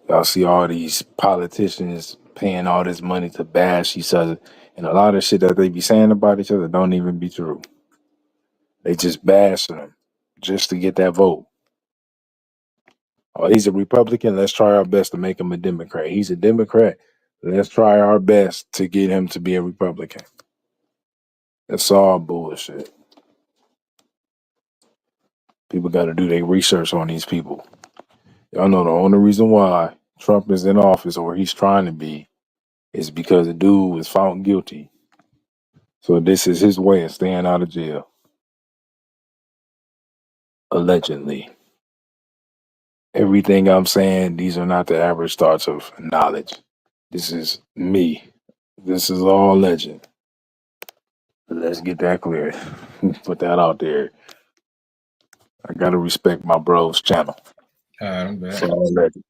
Y'all see all these politicians paying all this money to bash each other, and a lot of shit that they be saying about each other don't even be true. They just bashing them just to get that vote. Oh, he's a Republican. Let's try our best to make him a Democrat. He's a Democrat. Let's try our best to get him to be a Republican. That's all bullshit. People got to do their research on these people. Y'all know the only reason why Trump is in office or he's trying to be is because the dude was found guilty. So this is his way of staying out of jail. Allegedly. Everything I'm saying, these are not the average thoughts of knowledge. This is me. This is all legend. Let's get that clear. Put that out there. I gotta respect my bro's channel. All right, I'm back. It's all legend.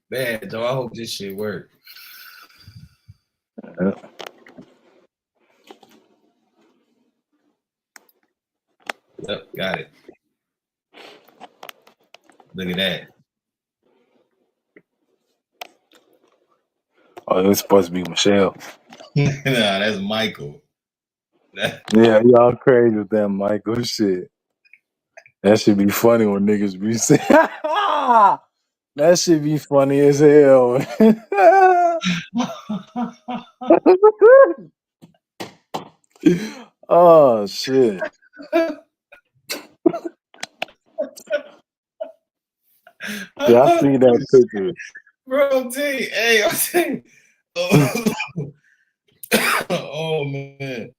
Man, Joe, I hope this shit work. Yep, got it. Look at that. Oh, it was supposed to be Michelle. Nah, that's Michael. Yeah, y'all crazy with that Michael shit. That should be funny when niggas be saying. That should be funny as hell. Oh shit. Yeah, I see that picture. Bro, I'm telling you, hey, I'm telling you. Oh man.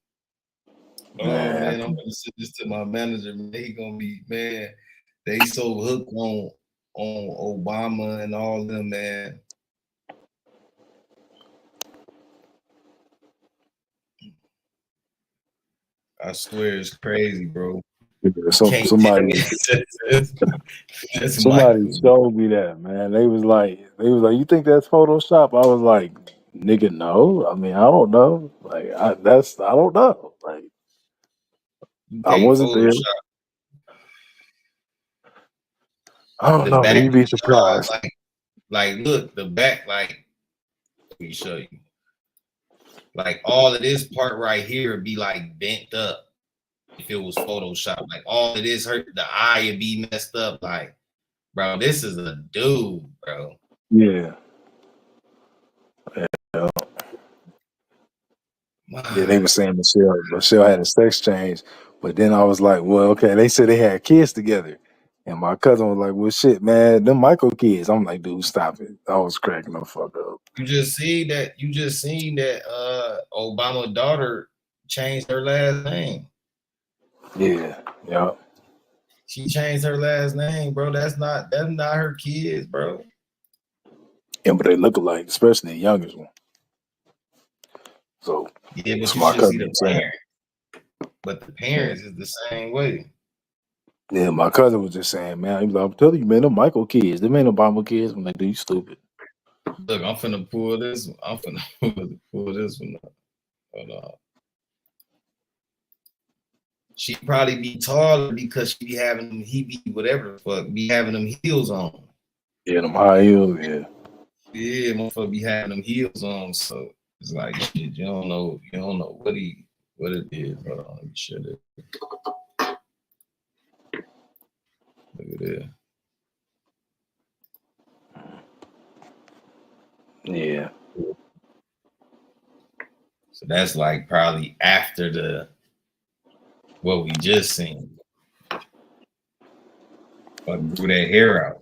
Oh man, I'm gonna send this to my manager. Man, he gonna be, man. They so hooked on Obama and all them, man. I swear it's crazy, bro. Somebody That's somebody Michael. showed me that, man. They was like, you think that's Photoshop? I was like, nigga, no. I mean, I don't know. Like, I don't know. Like, You I can't wasn't there. Photoshop I don't the know. back You'd be of the jaw, surprised. like look, the back, like let me show you. Like all of this part right here would be like bent up if it was Photoshop. Like all of this hurt, the eye would be messed up. Like, bro, this is a dude, bro. Yeah. Yeah, they were saying Michelle had a sex change, but then I was like, well, okay, they said they had kids together. And my cousin was like, well, shit, man, them Michael kids. I'm like, dude, stop it. I was cracking the fuck up. You just seen that Obama daughter changed her last name. Yeah, yeah. She changed her last name, bro. That's not her kids, bro. Yeah, but they look alike, especially the youngest one. So yeah, but that's you my should see cousin the saying. parents. But the parents is the same way. Yeah, my cousin was just saying, man, he was like, I'm telling you, man, them Michael kids, them ain't Obama kids. I'm like, dude, you stupid. Look, I'm finna pull this. I'm finna pull this one up. Hold on. She probably be taller because she be having them, he be whatever the fuck, be having them heels on. Yeah, them high heels, yeah. Yeah, motherfucker be having them heels on. So it's like shit, you don't know what it is. Hold on, let me show this. Look at that. Yeah. So that's like probably after what we just seen. But grew that hair out.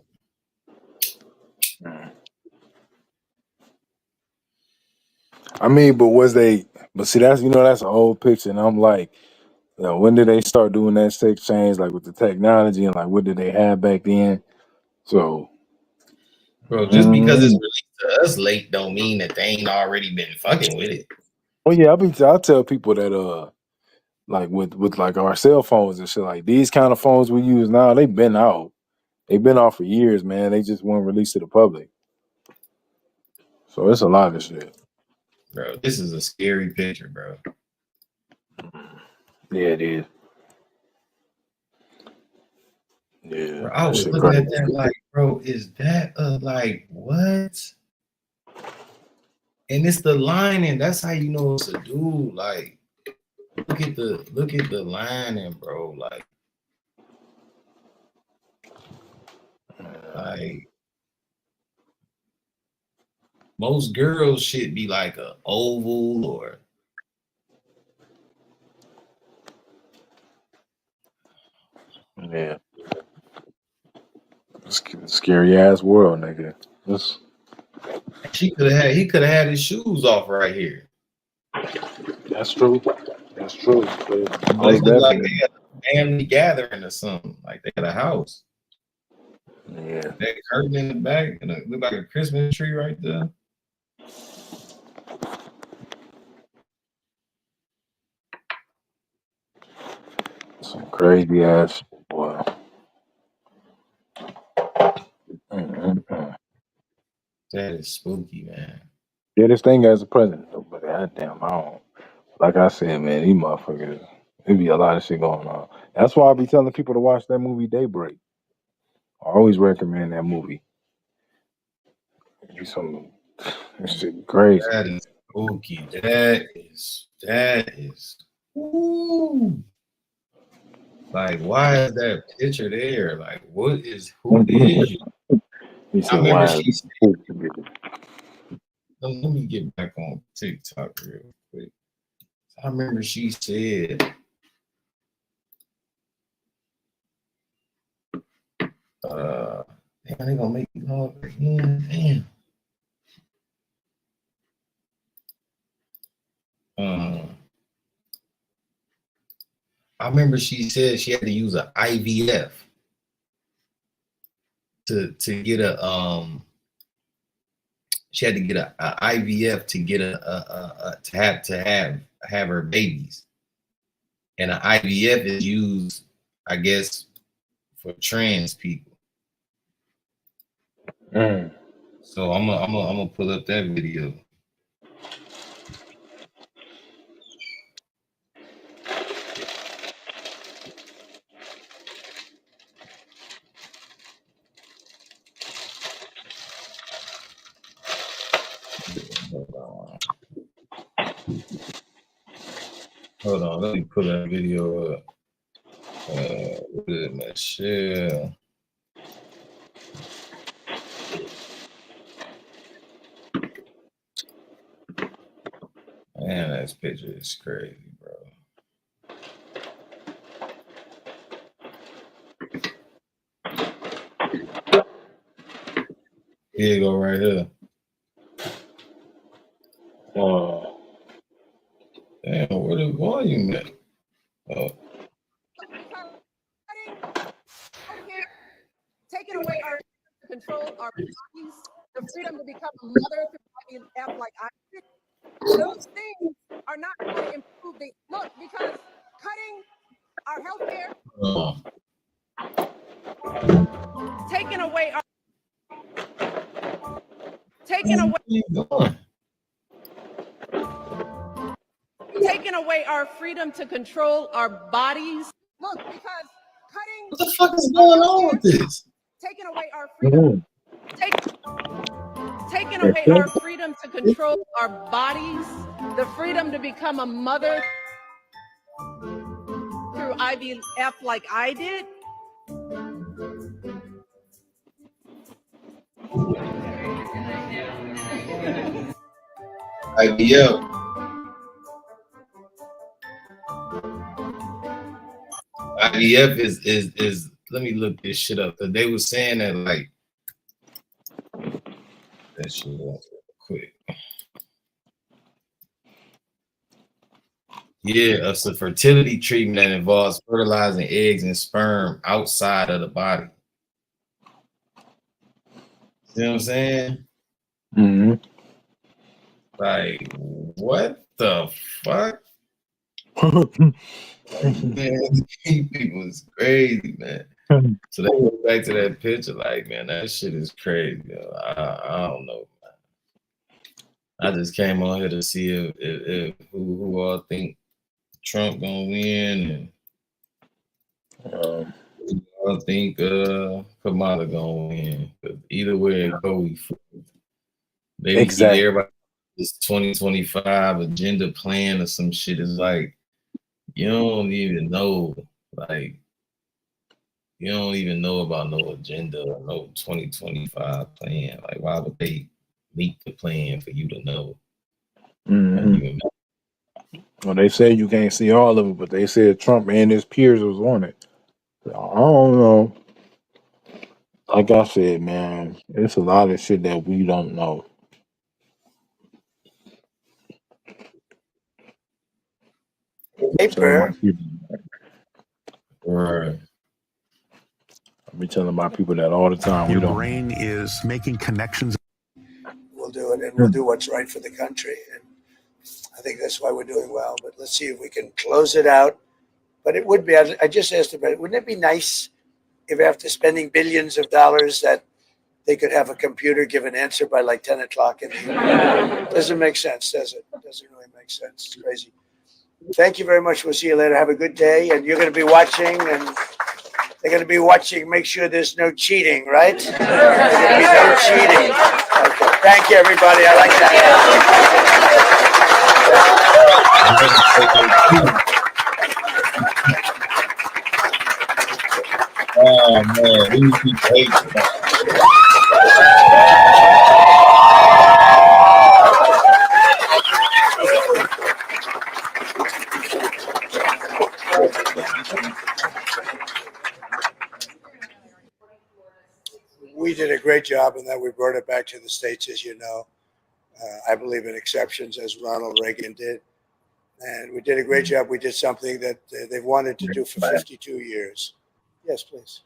I mean, but see, that's an old picture, and I'm like, when did they start doing that sex change, like with the technology, and like what did they have back then? So, Bro, just because it's released to us late don't mean that they ain't already been fucking with it. well, yeah, I tell people that like with like our cell phones and shit, like these kind of phones we use now, they've been out for years, man. They just weren't released to the public. So it's a lot of shit. Bro, this is a scary picture, bro. Yeah, it is. Yeah, Bro, I was looking at that like, bro, is that like what? And it's the lining. That's how you know it's a dude. Like, look at the lining, bro. Like most girls should be like a oval or yeah. Scary ass world, nigga. he could have had his shoes off right here. That's true. That's true. They look like they had a family gathering or something. Like they had a house. Yeah. That curtain in the back and it looked like a Christmas tree right there. Some crazy ass shit, boy. That is spooky, man. Yeah, this thing as a president, though, but goddamn, I don't. Like I said, man, these motherfuckers, there be a lot of shit going on. That's why I be telling people to watch that movie Daybreak. I always recommend that movie. That shit crazy. That is spooky. That is. Ooh. Like, why is that picture there? Like, who is you? He said, why is Let me get back on TikTok real quick. I remember she said, Damn, they gonna make you hard again. Damn. I remember she said she had to use an IVF to get a she had to get a IVF to get to have her babies, and an IVF is used, I guess, for trans people. So I'm gonna pull up that video. Hold on, let me pull that video up. What is it, Michelle? Man, that picture is crazy, bro. Here you go, right here. Damn, where the volume at? Taking away our control, our bodies, the freedom to become a mother through IVF like I did. Those things are not going to improve the look because cutting our health care, taking away our freedom to control our bodies. Look, because cutting what the fuck is going on with this? Taking away our freedom. Taking away our freedom to control our bodies, the freedom to become a mother through IVF like I did. IVF. IVF is let me look this shit up. They were saying that like that shit up real quick. Yeah, it's a fertility treatment that involves fertilizing eggs and sperm outside of the body. See what I'm saying? Mm-hmm. Like, what the fuck? Man, these people is crazy, man. So they go back to that picture, like, man, that shit is crazy. Yo. I don't know, man. I just came on here to see if who all think Trump gonna win, and I think Kamala gonna win. But either way it go, they Exactly. give everybody this 2025 agenda plan or some shit. Is like you don't even know, like you don't even know about no agenda or no 2025 plan. Like why would they leak the plan for you to know? Mm-hmm. Well, they say you can't see all of it, but they said Trump and his peers was on it. I don't know. Like I said, man, it's a lot of shit that we don't know. Paper. Right. I be telling my people that all the time. Your we don't. brain is making connections. We'll do it, and we'll do what's right for the country. And I think that's why we're doing well. But let's see if we can close it out. But it would be, I just asked about it, wouldn't it be nice if after spending billions of dollars that they could have a computer give an answer by like 10 o'clock in the evening? Doesn't make sense, does it? Doesn't really make sense. It's crazy. Thank you very much. We'll see you later. Have a good day. And you're going to be watching, and they're going to be watching. Make sure there's no cheating, right? There's going to be no cheating. Okay. Thank you, everybody. I like that. Oh man, we need to keep hating. We did great job in that we brought it back to the states, as you know. I believe in exceptions, as Ronald Reagan did. And we did a great job. We did something that they've wanted to do for 52 years. Yes, please.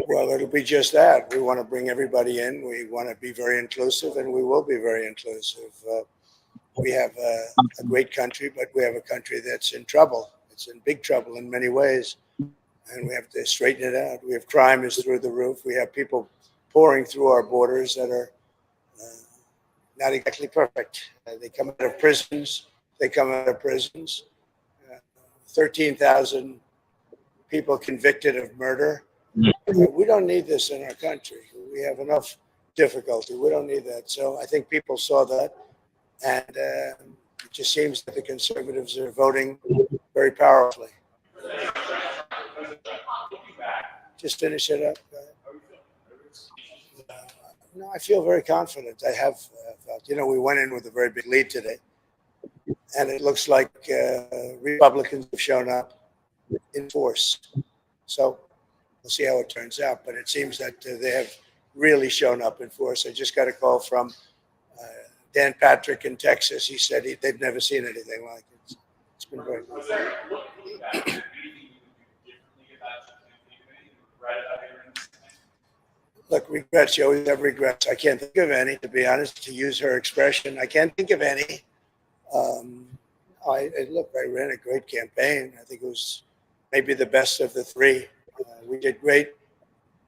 Well, it'll be just that. We want to bring everybody in. We want to be very inclusive, and we will be very inclusive. We have a great country, but we have a country that's in trouble. It's in big trouble in many ways, and we have to straighten it out. We have crime is through the roof. We have people pouring through our borders that are not exactly perfect. They come out of prisons. 13,000 people convicted of murder. We don't need this in our country. We have enough difficulty. We don't need that. So I think people saw that. And it just seems that the conservatives are voting very powerfully. Just finish it up. No, I feel very confident. I have, we went in with a very big lead today. And it looks like Republicans have shown up in force. So we'll see how it turns out. But it seems that they have really shown up in force. I just got a call from Dan Patrick in Texas. He said they've never seen anything like it. It's been great. Look, regrets, you always have regrets. I can't think of any, to be honest, to use her expression. I can't think of any. I ran a great campaign. I think it was maybe the best of the three. We did great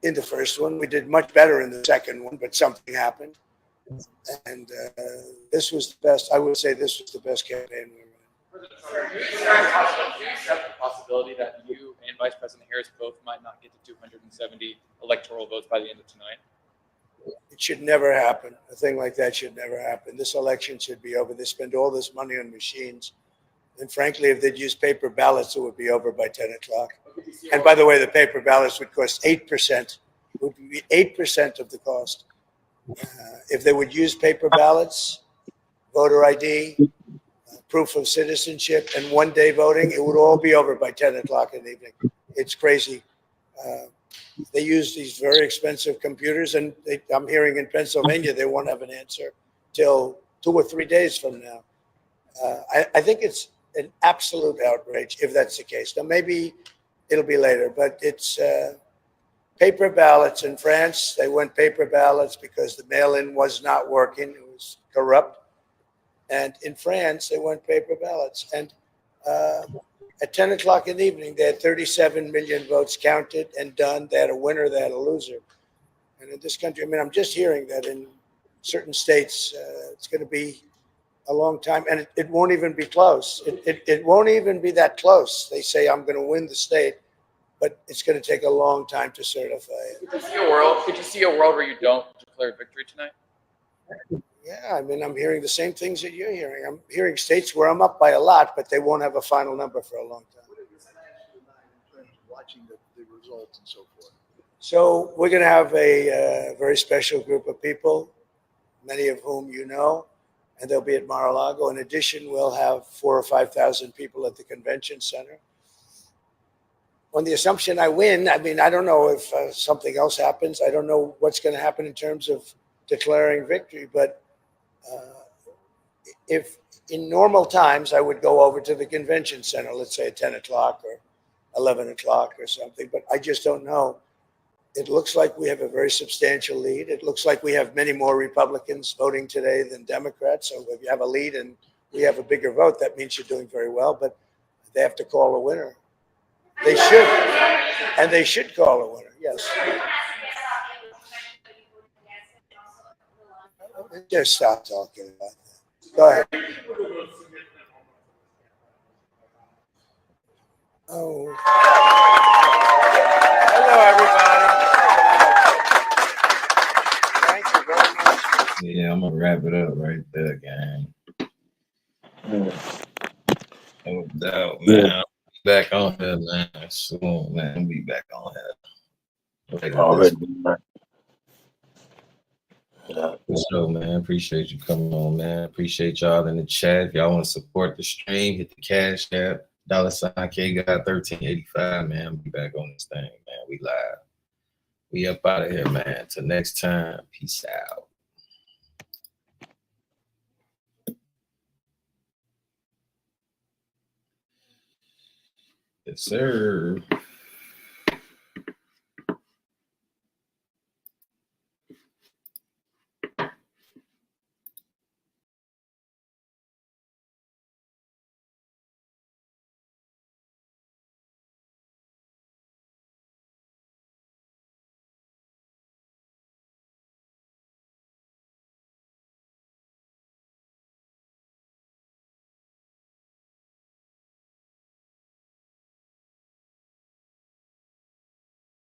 in the first one. We did much better in the second one, but something happened. And this was the best. I would say this was the best campaign we ran. Do you accept the possibility that you and Vice President Harris both might not get to 270 electoral votes by the end of tonight? It should never happen. A thing like that should never happen. This election should be over. They spend all this money on machines. And frankly, if they'd use paper ballots, it would be over by 10 o'clock. And by the way, the paper ballots would cost 8%. It would be 8% of the cost. If they would use paper ballots, voter ID, proof of citizenship, and one-day voting, it would all be over by 10 o'clock in the evening. It's crazy. They use these very expensive computers, and I'm hearing in Pennsylvania they won't have an answer till 2 or 3 days from now. I think it's an absolute outrage if that's the case. Now, maybe it'll be later, but it's paper ballots in France. They went paper ballots because the mail-in was not working. It was corrupt. And in France, they went paper ballots. And at 10 o'clock in the evening, they had 37 million votes counted and done. They had a winner, they had a loser. And in this country, I'm just hearing that in certain states, it's going to be a long time, and it won't even be close. It won't even be that close. They say, I'm going to win the state, but it's going to take a long time to certify it. Could you see a world where you don't declare victory tonight? Yeah, I'm hearing the same things that you're hearing. I'm hearing states where I'm up by a lot, but they won't have a final number for a long time. Watching the results and so forth. So we're going to have a very special group of people, many of whom you know, and they'll be at Mar-a-Lago. In addition, we'll have 4,000 or 5,000 people at the convention center. On the assumption I win, I don't know if something else happens. I don't know what's going to happen in terms of declaring victory, but if in normal times I would go over to the convention center, let's say at 10 o'clock or 11 o'clock or something, but I just don't know. It looks like we have a very substantial lead. It looks like we have many more Republicans voting today than Democrats. So if you have a lead and we have a bigger vote, that means you're doing very well, but they have to call a winner. They should, and they should call a winner, yes. Just stop talking about that. Go ahead. Oh. Hello, everybody. Thank you very much. Yeah, I'm gonna wrap it up right there, gang. No doubt, man. I'll be back on here, man. Soon, man. I'll be back on here. Already. Yeah. For sure, man. Appreciate you coming on, man. Appreciate y'all in the chat. If y'all want to support the stream, hit the Cash App, $K got 1385, man. Be back on this thing, man. We live. We up out of here, man. Till next time. Peace out. Yes, sir.